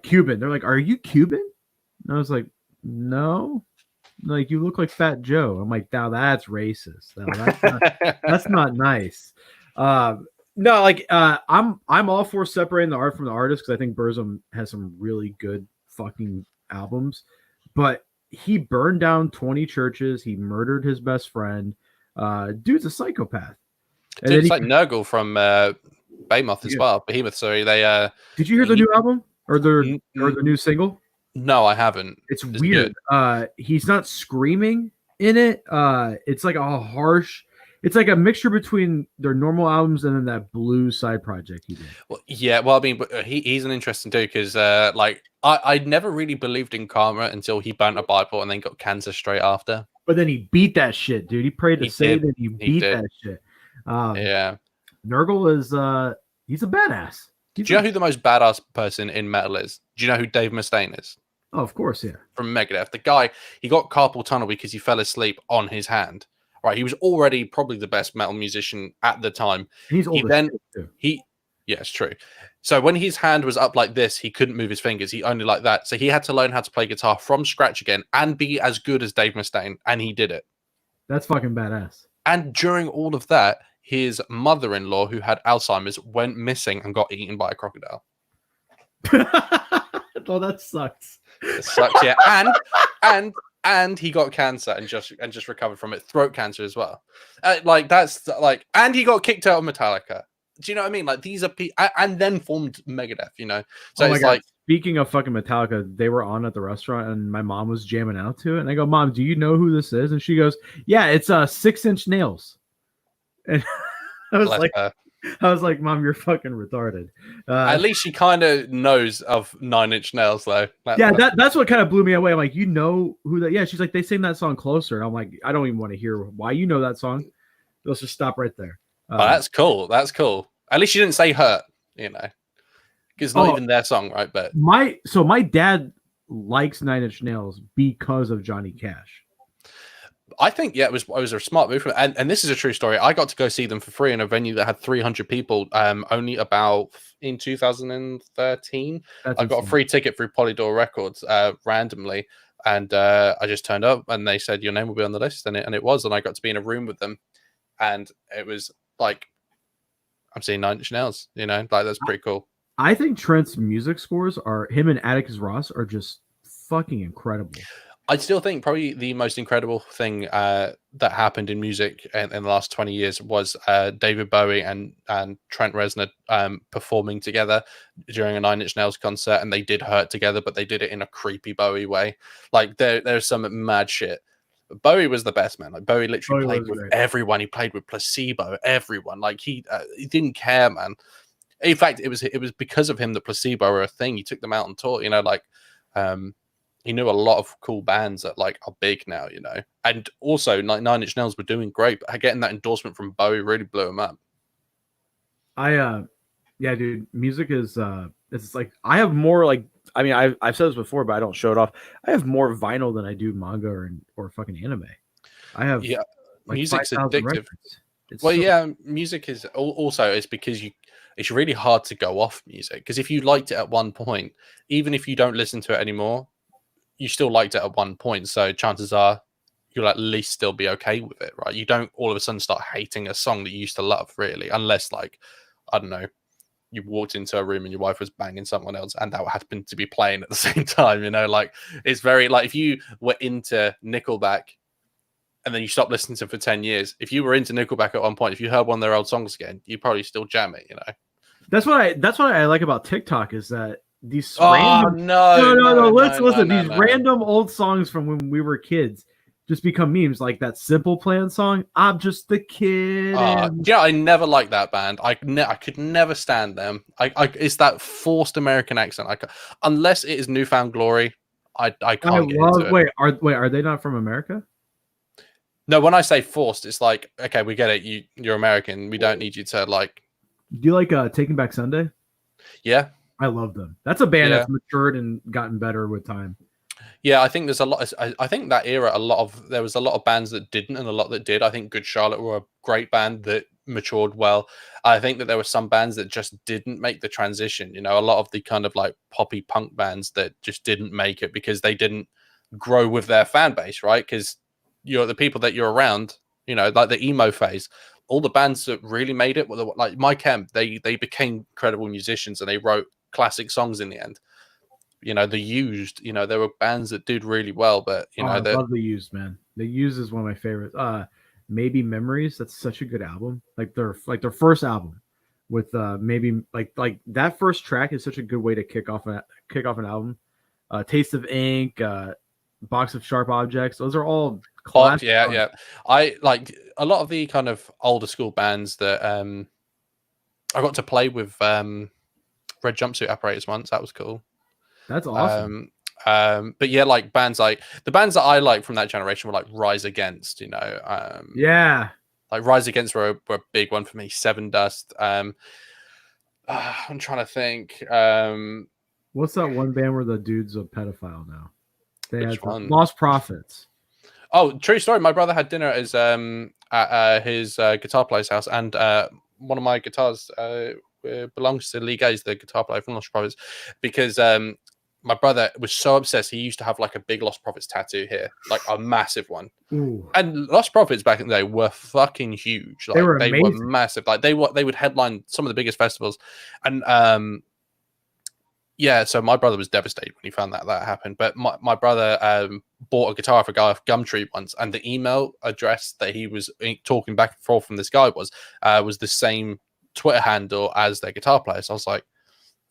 Cuban. They're like, "Are you Cuban?" And I was like, "No." Like, you look like Fat Joe. I'm like, now that's racist. Now, that's not nice. No, like I'm all for separating the art from the artist because I think Burzum has some really good fucking albums, but he burned down 20 churches. He murdered his best friend. Dude's a psychopath. And dude, it's like Nurgle from Behemoth as well. Behemoth, sorry. They did you hear the new album or the new single? No, I haven't. It's weird. He's not screaming in it. It's like a harsh. It's like a mixture between their normal albums and then that blues side project he did. Well, yeah. Well, I mean, he's an interesting dude because, like, I never really believed in karma until he burnt a Bible and then got cancer straight after. But then he beat that shit, dude. He prayed to Satan and he beat that shit. Yeah. Nurgle is he's a badass. Do you know who the most badass person in metal is? Do you know who Dave Mustaine is? Oh, of course, yeah. From Megadeth. The guy, he got carpal tunnel because he fell asleep on his hand. Right, he was already probably the best metal musician at the time. And he's old too. Yeah, it's true. So when his hand was up like this, he couldn't move his fingers. He only like that. So he had to learn how to play guitar from scratch again and be as good as Dave Mustaine, and he did it. That's fucking badass. And during all of that, his mother-in-law, who had Alzheimer's, went missing and got eaten by a crocodile. Oh, that sucks. It sucks, yeah. And he got cancer and just recovered from it. Throat cancer as well. And he got kicked out of Metallica. Do you know what I mean? Like, these are and then formed Megadeth. You know. So it's like, speaking of fucking Metallica, they were on at the restaurant and my mom was jamming out to it. And I go, "Mom, do you know who this is?" And she goes, "Yeah, it's 6 Inch Nails." And I was like, "Mom, you're fucking retarded." At least she kind of knows of 9 Inch Nails, though. That's what kind of blew me away. I'm like, "You know who that?" Yeah, she's like, "They sing that song Closer." And I'm like, "I don't even want to hear why you know that song." Let's just stop right there. That's cool. That's cool. At least you didn't say "Hurt," you know, because it's not even their song, right? But my dad likes 9 Inch Nails because of Johnny Cash. I think, yeah, it was a smart move. And this is a true story. I got to go see them for free in a venue that had 300 people only about in 2013. I got a free ticket through Polydor Records randomly. And I just turned up and they said, "Your name will be on the list." And it was. And I got to be in a room with them. And it was like, I'm seeing 9 Inch Nails, you know, like that's pretty cool. I think Trent's music scores him and Atticus Ross are just fucking incredible. I still think probably the most incredible thing that happened in music in the last 20 years was David Bowie and Trent Reznor performing together during a 9 Inch Nails concert, and they did Hurt together, but they did it in a creepy Bowie way. Like there's some mad shit. Bowie was the best, man. Like Bowie literally played with everyone. He played with Placebo, everyone. Like he didn't care, man. In fact, it was because of him that Placebo were a thing. He took them out on tour, you know, like he knew a lot of cool bands that like are big now, you know. And also like 9 Inch Nails were doing great, but getting that endorsement from Bowie really blew him up. Yeah, dude, music is it's like I have more like, I mean, I've said this before, but I don't show it off. I have more vinyl than I do manga or fucking anime. I have like music's 5, addictive. Music is also it's because it's really hard to go off music, because if you liked it at one point, even if you don't listen to it anymore, you still liked it at one point. So chances are you'll at least still be okay with it, right? You don't all of a sudden start hating a song that you used to love, really, unless like, I don't know, you walked into a room and your wife was banging someone else and that happened to be playing at the same time, you know, like it's very like if you were into Nickelback and then you stopped listening to it for 10 years, if you were into Nickelback at one point, if you heard one of their old songs again, you probably still jam it, you know. That's what I like about TikTok is that these random random old songs from when we were kids just become memes, like that Simple Plan song. I'm just the kid. Yeah, I never liked that band. I could never stand them. It's that forced American accent. Unless it is Newfound Glory, I can't get into it. Are they not from America? No, when I say forced, it's like, okay, we get it. You're American. We don't need you to like. Do you like Taking Back Sunday? Yeah, I love them. That's a band that's matured and gotten better with time. Yeah, I think there's a lot. I think that era, there was a lot of bands that didn't, and a lot that did. I think Good Charlotte were a great band that matured well. I think that there were some bands that just didn't make the transition. You know, a lot of the kind of like poppy punk bands that just didn't make it because they didn't grow with their fan base, right? Because you're the people that you're around. You know, like the emo phase. All the bands that really made it were like My Chem. They became credible musicians and they wrote classic songs in the end. You know, The Used, you know, there were bands that did really well, but you know, I love The Used, man. The Used is one of my favorites. Maybe Memories, that's such a good album. Like their first album with maybe like that first track is such a good way to kick off an album. Taste of Ink, Box of Sharp Objects, those are all classic. Yeah. I like a lot of the kind of older school bands that I got to play with Red Jumpsuit Apparatus once. That was cool. That's awesome. But yeah, like bands like the bands that I like from that generation were like Rise Against, you know. Yeah. Like Rise Against were a big one for me. Seven Dust. I'm trying to think. What's that one band where the dude's a pedophile now? They Which had one? Lost Prophets. Oh, true story. My brother had dinner at his guitar player's house, and one of my guitars belongs to Lee Gaze, the guitar player from Lost Prophets, because my brother was so obsessed. He used to have like a big Lost Prophets tattoo here, like a massive one. Ooh. And Lost Prophets back in the day were fucking huge. Like, they were massive. Like they would headline some of the biggest festivals, and yeah. So my brother was devastated when he found that happened. But my brother bought a guitar for a guy off Gumtree once, and the email address that he was talking back and forth from this guy was the same Twitter handle as their guitar player. So I was like,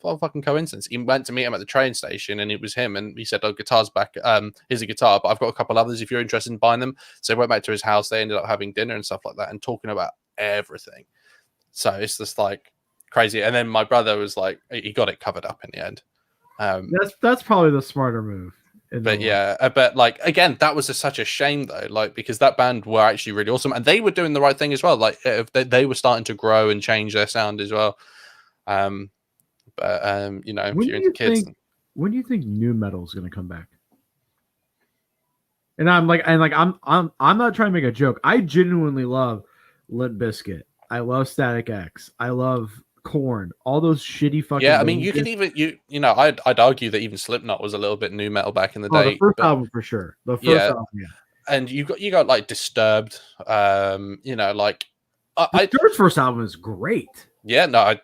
what a fucking coincidence. He went to meet him at the train station and it was him, and he said, oh, guitar's back. Here's a guitar, but I've got a couple others if you're interested in buying them. So I went back to his house. They ended up having dinner and stuff like that and talking about everything. So it's just like crazy. And then my brother was like, he got it covered up in the end. That's probably the smarter move. But yeah, but like again, that was such a shame though, like because that band were actually really awesome and they were doing the right thing as well. Like if they were starting to grow and change their sound as well. But you know, if you're into kids, when do you think new metal is going to come back? And I'm not trying to make a joke. I genuinely love Limp Bizkit. I love Static X. I love Korn. All those shitty fucking. Yeah, I mean, you could even you know, I'd argue that even Slipknot was a little bit new metal back in the day. The first album for sure. The first album, yeah. And you got like Disturbed. You know, like Disturbed's first album is great. Yeah, no,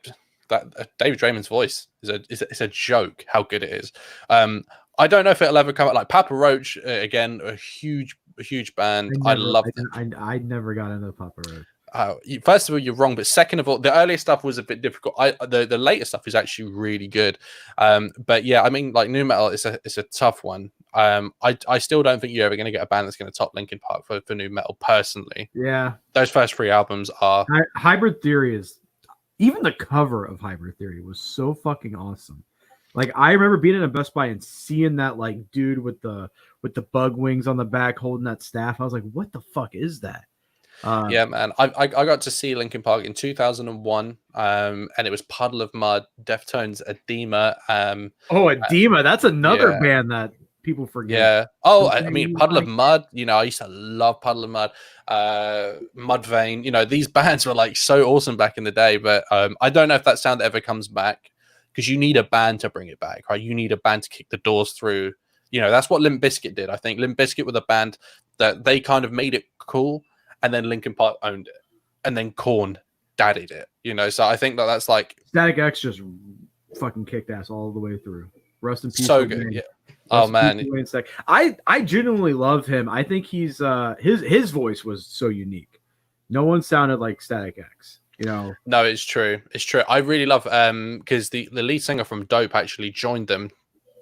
David Draymond's voice is a joke how good it is. I don't know if it'll ever come out. Like Papa Roach again, a huge band. I love them. I never got into Papa Roach. First of all, you're wrong, but second of all, the earlier stuff was a bit difficult. The later stuff is actually really good. But yeah, I mean, like new metal, it's a tough one. I still don't think you're ever going to get a band that's going to top Linkin Park for new metal. Personally, yeah, those first 3 albums are. Hybrid Theory is. Even the cover of Hybrid Theory was so fucking awesome. Like I remember being in a Best Buy and seeing that like dude with the bug wings on the back holding that staff. I was like, what the fuck is that? Yeah, man. I got to see Linkin Park in 2001, and it was Puddle of Mud, Deftones, Edema. Edema. That's another band that people forget. Yeah. Oh, I mean, Puddle of Mud. You know, I used to love Puddle of Mud. Mudvayne. You know, these bands were like so awesome back in the day. But I don't know if that sound ever comes back because you need a band to bring it back, right? You need a band to kick the doors through. You know, that's what Limp Bizkit did. I think Limp Bizkit were the band that they kind of made it cool. And then Linkin Park owned it, and then Korn daddied it. You know, so I think that's like Static X just fucking kicked ass all the way through. Rest in peace. So good, yeah. Oh man, I genuinely love him. I think he's his voice was so unique. No one sounded like Static X. You know. No, it's true. It's true. I really love because the lead singer from Dope actually joined them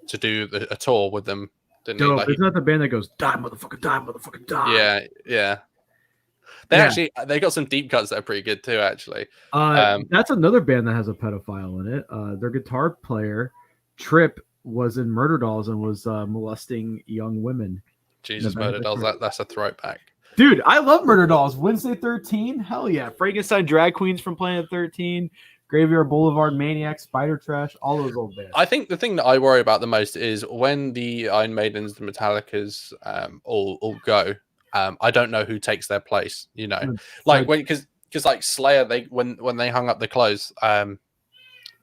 to do a tour with them. Didn't Dope. He? Like, isn't that the band that goes die motherfucker die? Yeah. They got some deep cuts that are pretty good too, actually. That's another band that has a pedophile in it. Their guitar player, Tripp, was in Murder Dolls and was molesting young women. Jesus, Murder Dolls, that's a throwback. Dude, I love Murder Dolls. Wednesday 13, hell yeah. Frankenstein drag queens from Planet 13, Graveyard Boulevard, Maniac, Spider Trash, all those old bands. I think the thing that I worry about the most is when the Iron Maidens, the Metallicas, all go. I don't know who takes their place. You know, like because like Slayer, when they hung up the clothes,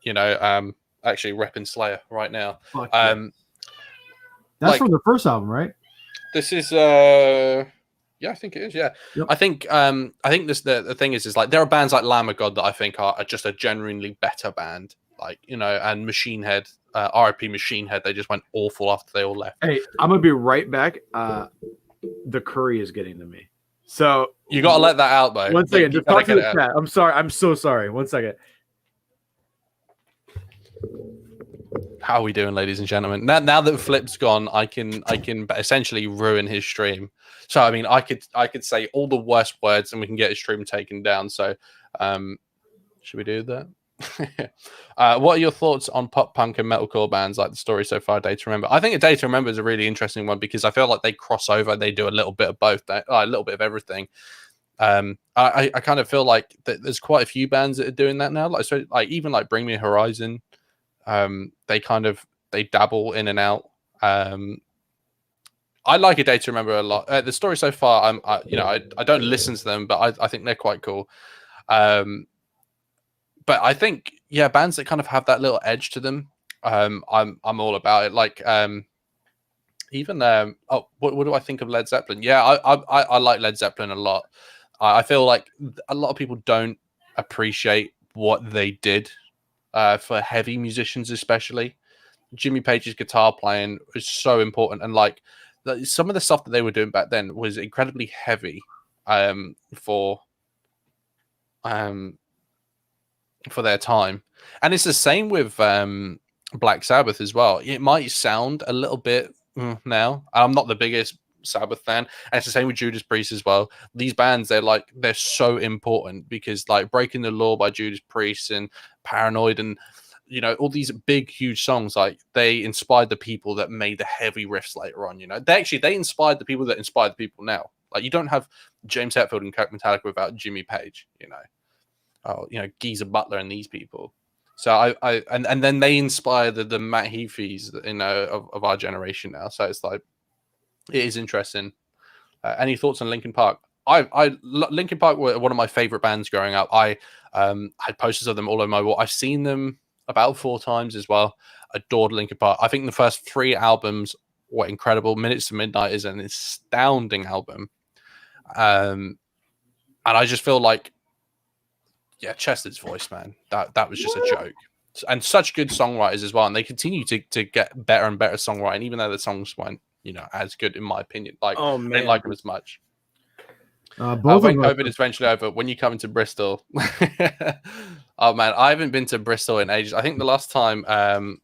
you know, actually repping Slayer right now. That's like, from the first album, right? This is yeah, I think it is. Yeah, yep. I think this the thing is like there are bands like Lamb of God that I think are just a genuinely better band. Like, you know, and Machine Head, RIP Machine Head, they just went awful after they all left. Hey, I'm gonna be right back. The curry is getting to me, so you gotta let that out, though. 1 second, just talk to the chat. I'm sorry, I'm so sorry. 1 second. How are we doing, ladies and gentlemen? Now that Flip's gone, I can essentially ruin his stream. So I mean, I could say all the worst words, and we can get his stream taken down. So, should we do that? What are your thoughts on pop punk and metalcore bands like The Story So Far, Day to Remember? I think Day to Remember is a really interesting one because I feel like they cross over. They do a little bit of both, a little bit of everything. I kind of feel like there's quite a few bands that are doing that now. Like even like Bring Me a Horizon. They dabble in and out. I like A Day to Remember a lot. The Story So Far, I don't listen to them, but I think they're quite cool. But I think, yeah, bands that kind of have that little edge to them, I'm all about it. Like, even what do I think of Led Zeppelin? Yeah, I like Led Zeppelin a lot. I feel like a lot of people don't appreciate what they did for heavy musicians, especially. Jimmy Page's guitar playing was so important, and like some of the stuff that they were doing back then was incredibly heavy for their time. And it's the same with Black Sabbath as well. It might sound a little bit now. I'm not the biggest Sabbath fan, and it's the same with Judas Priest as well. These bands, they're so important because like Breaking the Law by Judas Priest and Paranoid and all these big huge songs, like they inspired the people that made the heavy riffs later on. They inspired the people that inspired the people now. Like you don't have James Hetfield and Metallica without Jimmy Page, Geezer Butler and these people. So and then they inspire the Matt Heafys, of our generation now. So it's like, it is interesting. Any thoughts on Linkin Park? Linkin Park were one of my favorite bands growing up. I had posters of them all over my wall. I've seen them about 4 times as well. Adored Linkin Park. I think the first 3 albums were incredible. Minutes to Midnight is an astounding album. And I just feel like, yeah, Chester's voice, man, that was just a joke. And such good songwriters as well. And they continue to get better and better songwriting, even though the songs weren't, as good in my opinion. Like, I didn't like them as much. When COVID is eventually over, when you come into Bristol, oh man, I haven't been to Bristol in ages. I think the last time I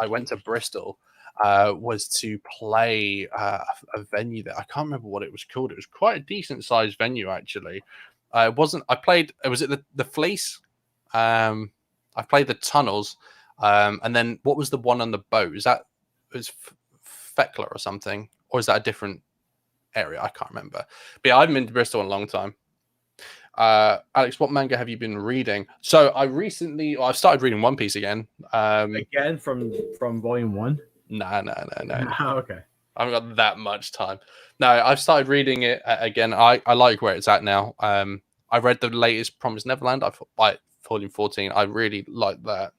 went to Bristol was to play a venue that I can't remember what it was called. It was quite a decent sized venue actually. It wasn't. I played. Was it the Fleece? I played the Tunnels, and then what was the one on the boat? It was Feckler or something, or is that a different area? I can't remember. But yeah, I haven't been to Bristol in a long time. Alex, what manga have you been reading? So I've started reading One Piece again. Again from volume 1? No. Okay. I haven't got that much time. No, I've started reading it again. I like where it's at now. I read the latest Promised Neverland. I thought volume 14. I really like that.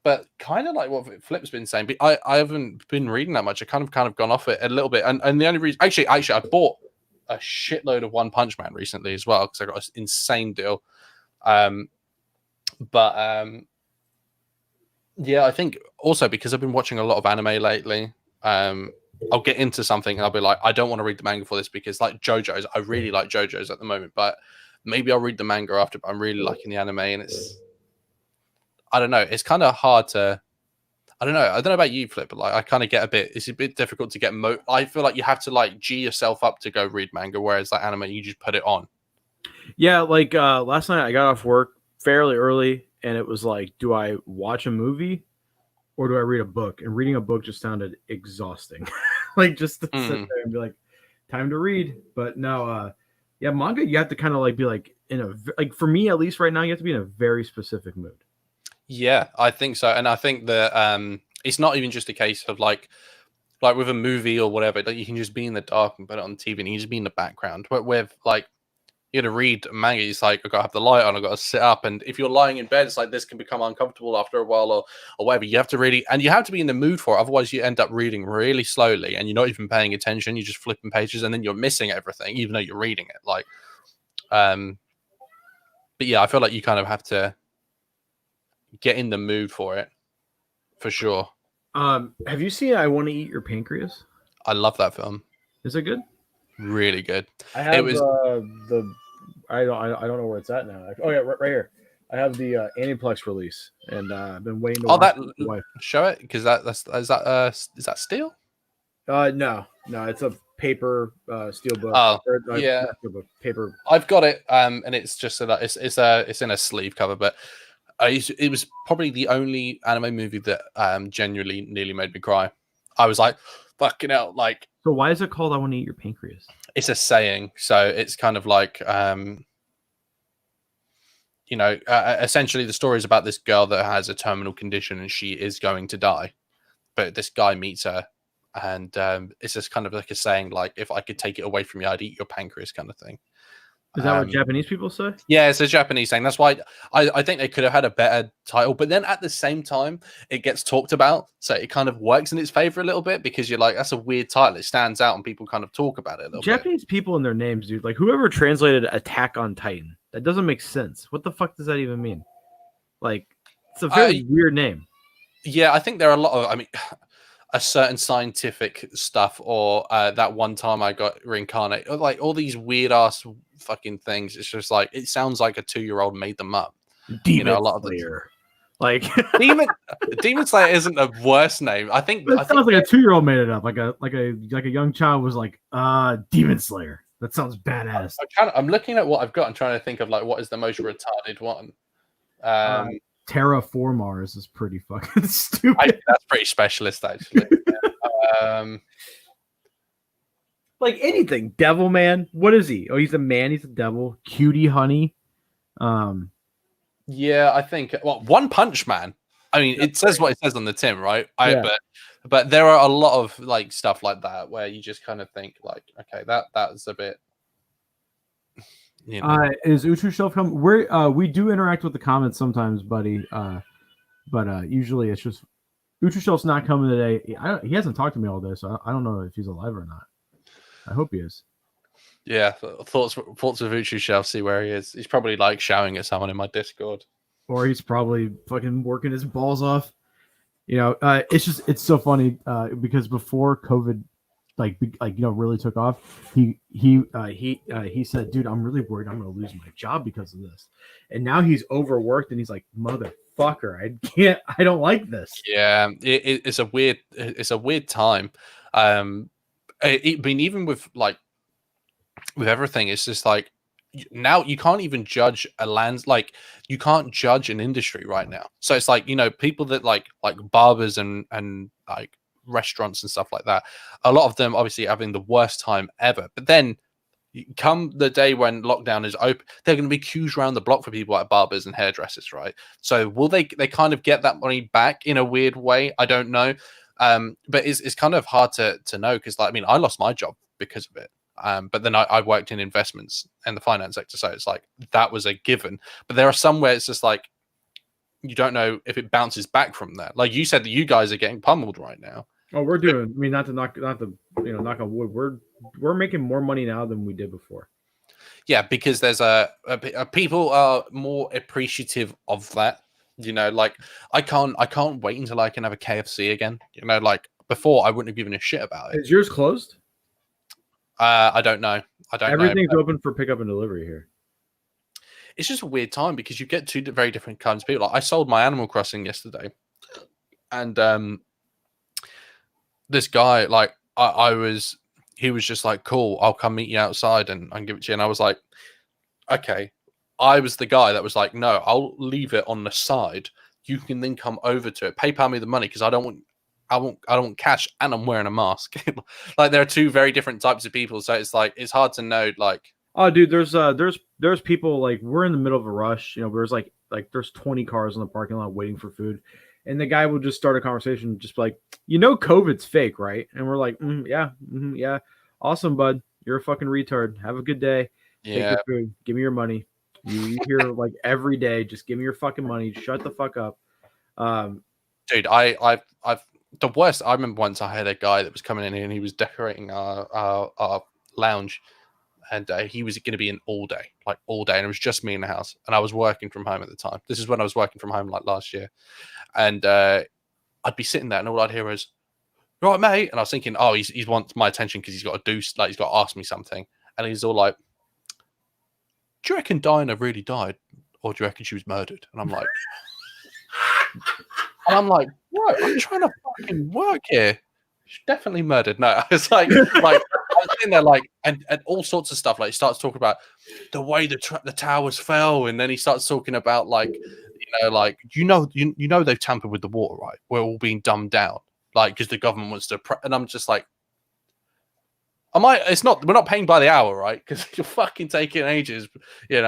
But kind of like what Flip's been saying, but I haven't been reading that much. I kind of gone off it a little bit. And the only reason, actually, I bought a shitload of One Punch Man recently as well because I got an insane deal. Yeah, I think also because I've been watching a lot of anime lately, I'll get into something and I'll be like, I don't want to read the manga for this because like JoJo's, I really like JoJo's at the moment, but maybe I'll read the manga after. But I'm really liking the anime, and I don't know, it's kind of hard to. I don't know about you, Flip, but like I kind of get it's a bit difficult to get I feel like you have to like G yourself up to go read manga, whereas like anime, you just put it on. Yeah, like last night I got off work fairly early, and it was like, do I watch a movie or do I read a book? And reading a book just sounded exhausting. Like just to sit there and be like, time to read. But no, yeah, manga, you have to kind of like be like, in a like for me at least right now, you have to be in a very specific mood. Yeah, I think so, and I think that it's not even just a case of like with a movie or whatever, like you can just be in the dark and put it on TV and you just be in the background. But with like you know, read manga, it's like I gotta have the light on, I gotta sit up, and if you're lying in bed, it's like this can become uncomfortable after a while or whatever. You have to really, and you have to be in the mood for it, otherwise you end up reading really slowly and you're not even paying attention, you're just flipping pages and then you're missing everything, even though you're reading it. Like but yeah, I feel like you kind of have to get in the mood for it for sure. Have you seen I Want to Eat Your Pancreas? I love that film. Is it good? Really good. I have I don't know where it's at now. Oh yeah, right here. I have the Aniplex release, and I've been waiting to watch it with my wife. Show it, because is that steel? No, it's a paper steel book. Oh, yeah, paper. I've got it, and it's just so that it's in a sleeve cover, but it was probably the only anime movie that genuinely nearly made me cry. I was like, fucking hell, like. So why is it called I Want to Eat Your Pancreas? It's a saying, so it's kind of like you know, essentially the story is about this girl that has a terminal condition and she is going to die, but this guy meets her, and it's just kind of like a saying, like, if I could take it away from you, I'd eat your pancreas, kind of thing. Is that what Japanese people say? Yeah, it's a Japanese thing. That's why I think they could have had a better title. But then at the same time, it gets talked about. So it kind of works in its favor a little bit, because you're like, that's a weird title. It stands out and people kind of talk about it a little Japanese bit. people and their names, dude. Like whoever translated Attack on Titan. That doesn't make sense. What the fuck does that even mean? Like, it's a very weird name. Yeah, I think there are a lot of, I mean, a certain scientific stuff, or that one time I got reincarnated, or like all these weird ass fucking things. It's just like, it sounds like a 2-year-old made them up. Demon Slayer. Like Demon Slayer isn't a worse name. I think it sounds like a 2-year-old made it up. Like a young child was like, Demon Slayer. That sounds badass. I'm looking at what I've got and trying to think of like what is the most retarded one. Terraformars is pretty fucking stupid. That's pretty specialist, actually. Like anything, Devil Man. What is he? Oh, he's a man. He's a devil. Cutie Honey. Yeah, I think. Well, One Punch Man. I mean, it says what it says on the tin, right? But there are a lot of like stuff like that where you just kind of think like, okay, that's a bit. You know. Is Uchu Shelf come? We do interact with the comments sometimes, buddy. But usually it's just Uchu Shelf's not coming today. He hasn't talked to me all day, so I don't know if he's alive or not. I hope he is. Yeah, thoughts of Uchu Shelf. See where he is. He's probably like shouting at someone in my Discord, or he's probably fucking working his balls off. You know, it's so funny because before COVID, really took off, he said, dude, I'm really worried I'm going to lose my job because of this. And now he's overworked and he's like, motherfucker, I don't like this. Yeah, it's a weird time. I mean, even with everything, it's just like, now you can't even judge you can't judge an industry right now. So it's like, you know, people that like barbers and like restaurants and stuff like that, a lot of them obviously having the worst time ever. But then come the day when lockdown is open, they're going to be queues around the block for people like barbers and hairdressers, right? So will they kind of get that money back in a weird way? I don't know. But it's kind of hard to know, because like, I mean, I lost my job because of it. But then I worked in investments and the finance sector, so it's like that was a given. But there are some where it's just like you don't know if it bounces back from that. Like you said that you guys are getting pummeled right now. Oh, we're doing. I mean, not to knock on wood. We're making more money now than we did before. Yeah, because there's people are more appreciative of that. You know, like I can't wait until I can have a KFC again. You know, like before I wouldn't have given a shit about it. Is yours closed? I don't know. Everything's open for pickup and delivery here. It's just a weird time because you get two very different kinds of people. Like I sold my Animal Crossing yesterday, and this guy, like he was just like, cool, I'll come meet you outside and give it to you. And I was like, okay. I was the guy that was like, no, I'll leave it on the side. You can then come over to it. PayPal me the money, because I don't want cash, and I'm wearing a mask. Like there are two very different types of people, so it's like it's hard to know like Oh, dude, there's people like we're in the middle of a rush. There's there's 20 cars in the parking lot waiting for food, and the guy will just start a conversation, just like, COVID's fake, right? And we're like, yeah, yeah, awesome, bud. You're a fucking retard. Have a good day. Take your food. Give me your money. You eat here like every day. Just give me your fucking money. Shut the fuck up. Dude, I've the worst. I remember once I had a guy that was coming in here and he was decorating our lounge, and he was going to be in all day, and it was just me in the house, and I was working from home at the time. This is when I was working from home, like last year, and I'd be sitting there, and all I'd hear was, "Right, mate," and I was thinking, "Oh, he wants my attention because he's got to do, like, he's got to ask me something," and he's all like, "Do you reckon Dinah really died, or do you reckon she was murdered?" And I'm like. And I'm like, what? I'm trying to fucking work here. She's definitely murdered. No, I was like I'm sitting there like, and all sorts of stuff. Like, he starts talking about the way the towers fell, and then he starts talking about like, they've tampered with the water, right? We're all being dumbed down, like, because the government wants to. And I'm just like, it's not. We're not paying by the hour, right? Because you're fucking taking ages. He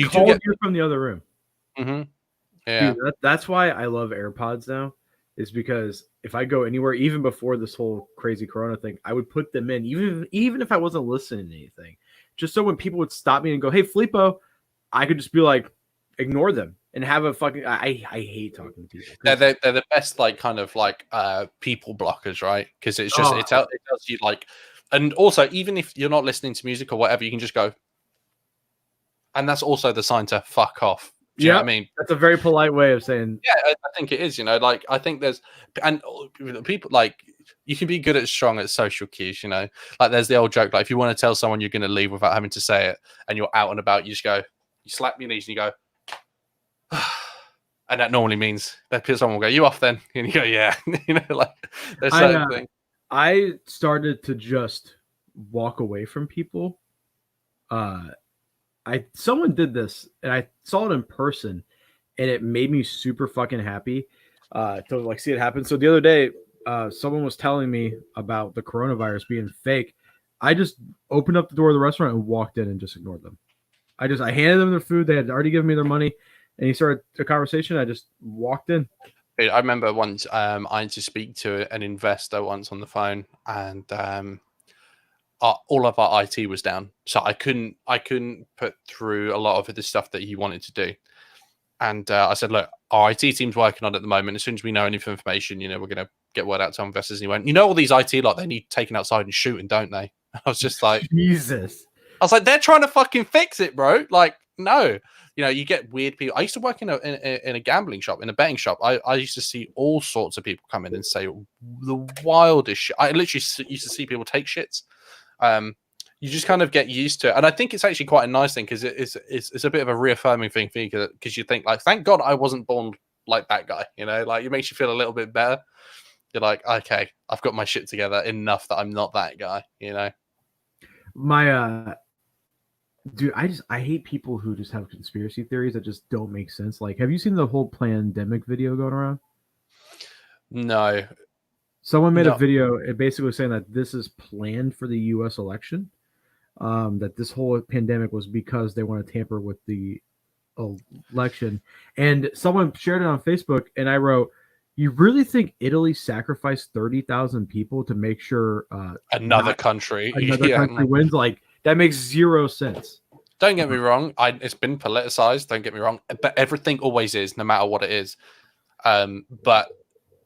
called you from the other room. Mm-hmm. Yeah, dude, that's why I love AirPods now, is because if I go anywhere, even before this whole crazy Corona thing, I would put them in, even if I wasn't listening to anything, just so when people would stop me and go, "Hey, Flippo," I could just be like, ignore them and have a fucking. I hate talking to people. They're the best, like, kind of like people blockers, right? Because it's just it tells you, like, and also even if you're not listening to music or whatever, you can just go, and that's also the sign to fuck off. Do you know what I mean? That's a very polite way of saying. Yeah, I think it is. Like, I think there's, and people, like, you can be good at strong at social cues. Like, there's the old joke, like, if you want to tell someone you're going to leave without having to say it, and you're out and about, you just go, you slap your knees and you go, and that normally means that someone will go, "You off then?" And you go, "Yeah." Like, there's certain things. I started to just walk away from people. Someone did this, and I saw it in person, and it made me super fucking happy to like see it happen. So the other day, someone was telling me about the coronavirus being fake. I just opened up the door of the restaurant and walked in and just ignored them. I handed them their food. They had already given me their money, and he started a conversation. I just walked in. I remember once I had to speak to an investor once on the phone, and all of our IT was down, so I couldn't put through a lot of the stuff that he wanted to do. And I said, "Look, our IT team's working on it at the moment. As soon as we know any information, we're going to get word out to investors." And he went, "All these IT they need taken outside and shooting, don't they?" I was just like, Jesus. I was like, they're trying to fucking fix it, bro. Like, no. You get weird people. I used to work in a gambling shop, in a betting shop. I used to see all sorts of people come in and say the wildest shit. I literally used to see people take shits. You just kind of get used to it, and I think it's actually quite a nice thing, because it's a bit of a reaffirming thing for you, because you think, like, thank God I wasn't born like that guy. Like, it makes you feel a little bit better. You're like, okay, I've got my shit together enough that I'm not that guy. My dude, I hate people who just have conspiracy theories that just don't make sense. Like, have you seen the whole pandemic video going around? No. Someone made a video basically saying that this is planned for the U.S. election. That this whole pandemic was because they want to tamper with the election. And someone shared it on Facebook, and I wrote, "You really think Italy sacrificed 30,000 people to make sure another country wins? Like, that makes zero sense." Don't get me wrong. It's been politicized. Don't get me wrong. But everything always is, no matter what it is. But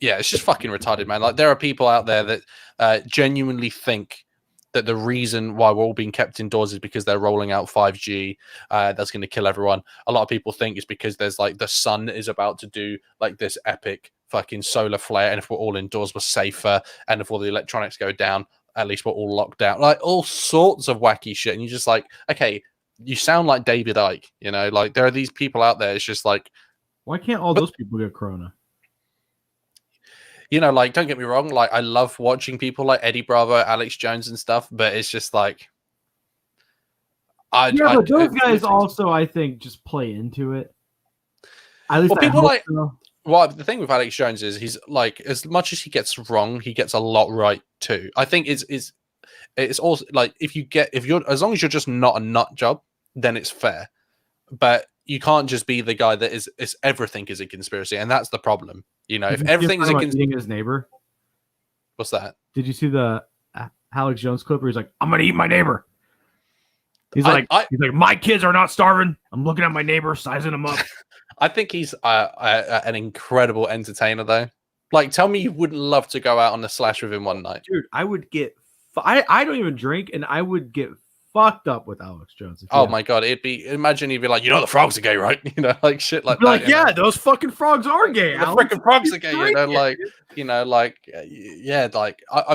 yeah, it's just fucking retarded, man. Like, there are people out there that genuinely think that the reason why we're all being kept indoors is because they're rolling out 5G. That's going to kill everyone. A lot of people think it's because there's, like, the sun is about to do, like, this epic fucking solar flare, and if we're all indoors, we're safer, and if all the electronics go down, at least we're all locked down. Like, all sorts of wacky shit, and you're just like, okay, you sound like David Icke. Like, there are these people out there. It's just like, why can't all those people get corona? Like, don't get me wrong, like, I love watching people like Eddie Bravo, Alex Jones and stuff, but it's just like, but those guys also, I think, just play into it. At least people like, well, the thing with Alex Jones is he's like, as much as he gets wrong, he gets a lot right too. I think is it's also like if you're as long as you're just not a nut job, then it's fair. But you can't just be the guy that is everything is a conspiracy, and that's the problem. If everything is eating his neighbor. What's that? Did you see the Alex Jones clip where he's like, "I'm gonna eat my neighbor." He's like, "My kids are not starving. I'm looking at my neighbor, sizing him up." I think he's an incredible entertainer, though. Like, tell me you wouldn't love to go out on a slash with him one night, dude. I would get. I don't even drink, and I would get fucked up with Alex Jones. Oh my god, imagine he'd be like, the frogs are gay, right? Like shit like that. Like, yeah, those fucking frogs are gay. The freaking frogs are gay, I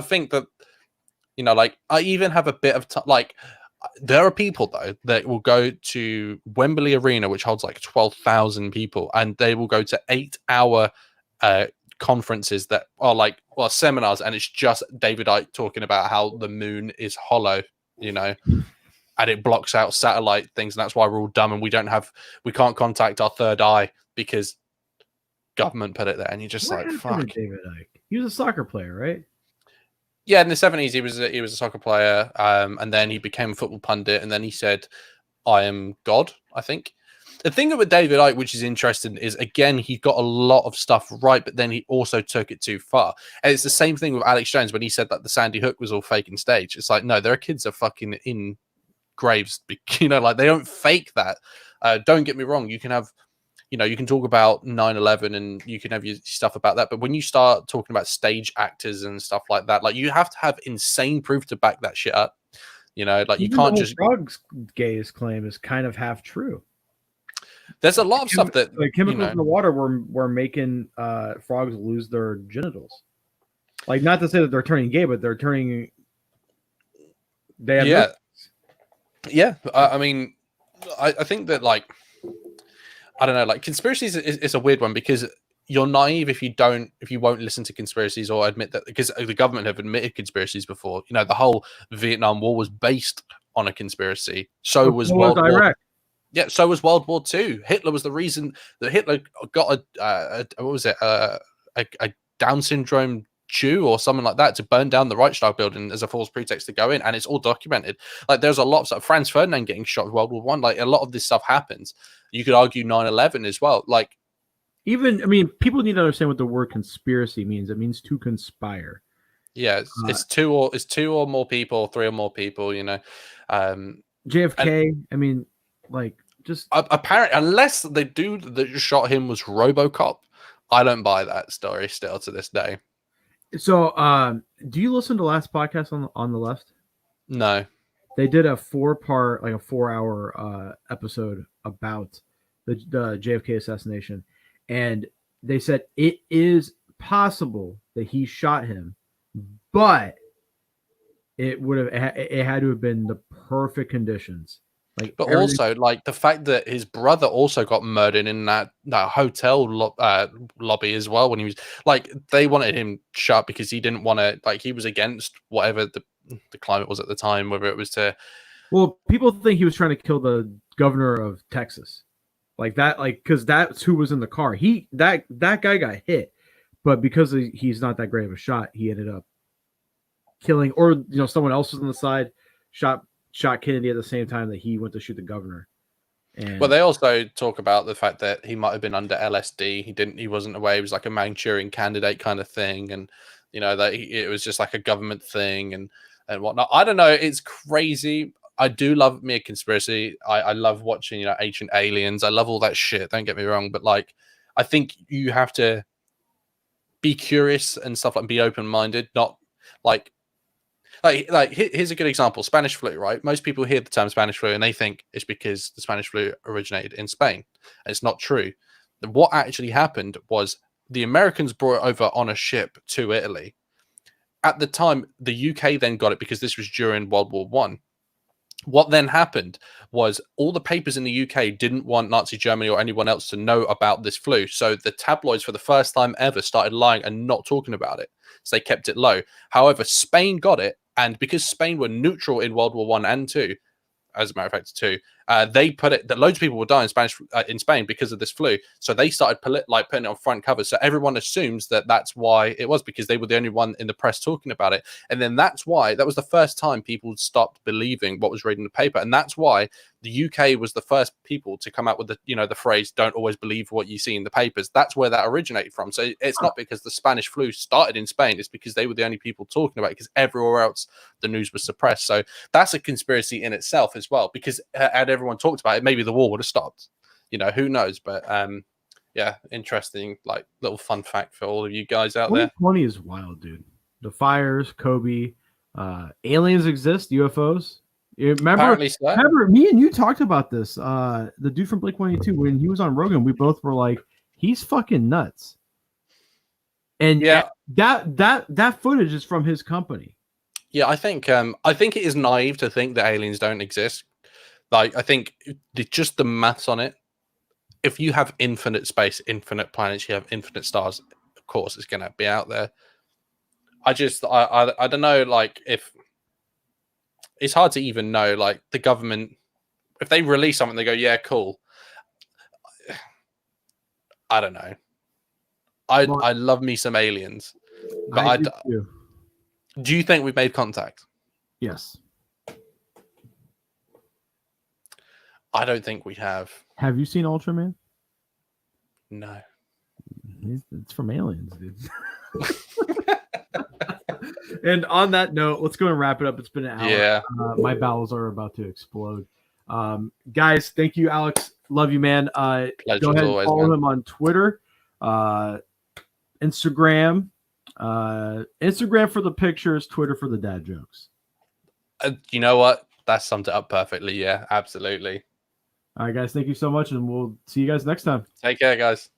think that, like I even have a bit of like there are people though that will go to Wembley Arena, which holds like 12,000 people, and they will go to 8-hour conferences that are like seminars, and it's just David Icke talking about how the moon is hollow, and it blocks out satellite things, and that's why we're all dumb and we can't contact our third eye because government put it there. And you're just like, fuck. David Icke. He was a soccer player, right? Yeah, in the 70s he was a soccer player, and then he became a football pundit, and then he said, "I am God," I think. The thing with David Icke, which is interesting, is again he got a lot of stuff right, but then he also took it too far. And it's the same thing with Alex Jones when he said that the Sandy Hook was all fake and staged. It's like, no, there are kids that are fucking in graves, like they don't fake that. Don't get me wrong, you can have, you can talk about 9/11 and you can have your stuff about that, but when you start talking about stage actors and stuff like that, like you have to have insane proof to back that shit up. Like you can't just frogs gays claim is kind of half true. There's a lot of stuff that like chemicals in the water were making frogs lose their genitals. Like, not to say that they're turning gay, but they're turning. Yeah. I mean, I think that, like, I don't know, like conspiracies is a weird one because you're naive if you won't listen to conspiracies or admit that, because the government have admitted conspiracies before. The whole Vietnam War was based on a conspiracy. So was World War. Yeah, so was World War II. Hitler was the reason that Hitler got a Down syndrome Jew or something like that to burn down the Reichstag building as a false pretext to go in, and it's all documented. Like, there's a lot of stuff. Franz Ferdinand getting shot in World War I. Like, a lot of this stuff happens. You could argue 9/11 as well. Like, people need to understand what the word conspiracy means. It means to conspire. Yeah, it's two or more people, 3 or more people. JFK. Just apparently, unless the dude that shot him was RoboCop, I don't buy that story still to this day. So, do you listen to last podcast on the left? No. They did a 4-part, like a 4-hour episode about the JFK assassination, and they said it is possible that he shot him, but it had to have been the perfect conditions. Like, but also, like, the fact that his brother also got murdered in that hotel lobby as well, when he was like, they wanted him shot because he didn't want to, like, he was against whatever the climate was at the time, whether it was to. Well, people think he was trying to kill the governor of Texas, like that, like, because that's who was in the car. That guy got hit, but because he's not that great of a shot, he ended up killing, or someone else was on the side, shot Kennedy at the same time that he went to shoot the governor. Well, they also talk about the fact that he might have been under LSD. He wasn't aware. He was like a Manchurian candidate kind of thing, and that it was just like a government thing and whatnot. I don't know. It's crazy. I do love me a conspiracy. I love watching Ancient Aliens. I love all that shit. Don't get me wrong, but like, I think you have to be curious and stuff, like be open minded, not like. Like, here's a good example. Spanish flu, right? Most people hear the term Spanish flu and they think it's because the Spanish flu originated in Spain. And it's not true. What actually happened was the Americans brought it over on a ship to Italy. At the time, the UK then got it because this was during World War I. What then happened was all the papers in the UK didn't want Nazi Germany or anyone else to know about this flu. So the tabloids, for the first time ever, started lying and not talking about it. So they kept it low. However, Spain got it. And because Spain were neutral in World War I and II, as a matter of fact, II, They put it that loads of people will die in Spain because of this flu. So they started putting it on front covers. So everyone assumes that that's why it was, because they were the only one in the press talking about it. And then that was the first time people stopped believing what was reading the paper. And that's why the UK was the first people to come out with the phrase, don't always believe what you see in the papers. That's where that originated from. So it's not because the Spanish flu started in Spain. It's because they were the only people talking about it, because everywhere else the news was suppressed. So that's a conspiracy in itself as well, because had everyone talked about it, maybe the war would have stopped. Who knows? But yeah, interesting, like little fun fact for all of you guys out there. 2020 is wild, dude. The fires, Kobe, aliens exist, UFOs. Remember me and you talked about this. The dude from Blink-182, when he was on Rogan, we both were like, he's fucking nuts. And yeah, that footage is from his company. Yeah, I think it is naive to think that aliens don't exist. Like, I think just the maths on it. If you have infinite space, infinite planets, you have infinite stars, of course it's gonna be out there. I don't know, like, if it's hard to even know, like, the government, if they release something, they go, yeah, cool. I don't know. I love me some aliens, but do you think we've made contact? Yes. I don't think we have. Have you seen Ultraman? No. It's from aliens, dude. And on that note, let's go and wrap it up. It's been an hour. Yeah. My bowels are about to explode. Guys, thank you, Alex. Love you, man. Go ahead and follow him on Twitter, Instagram. Instagram for the pictures, Twitter for the dad jokes. You know what? That summed it up perfectly. Yeah, absolutely. All right, guys. Thank you so much, and we'll see you guys next time. Take care, guys.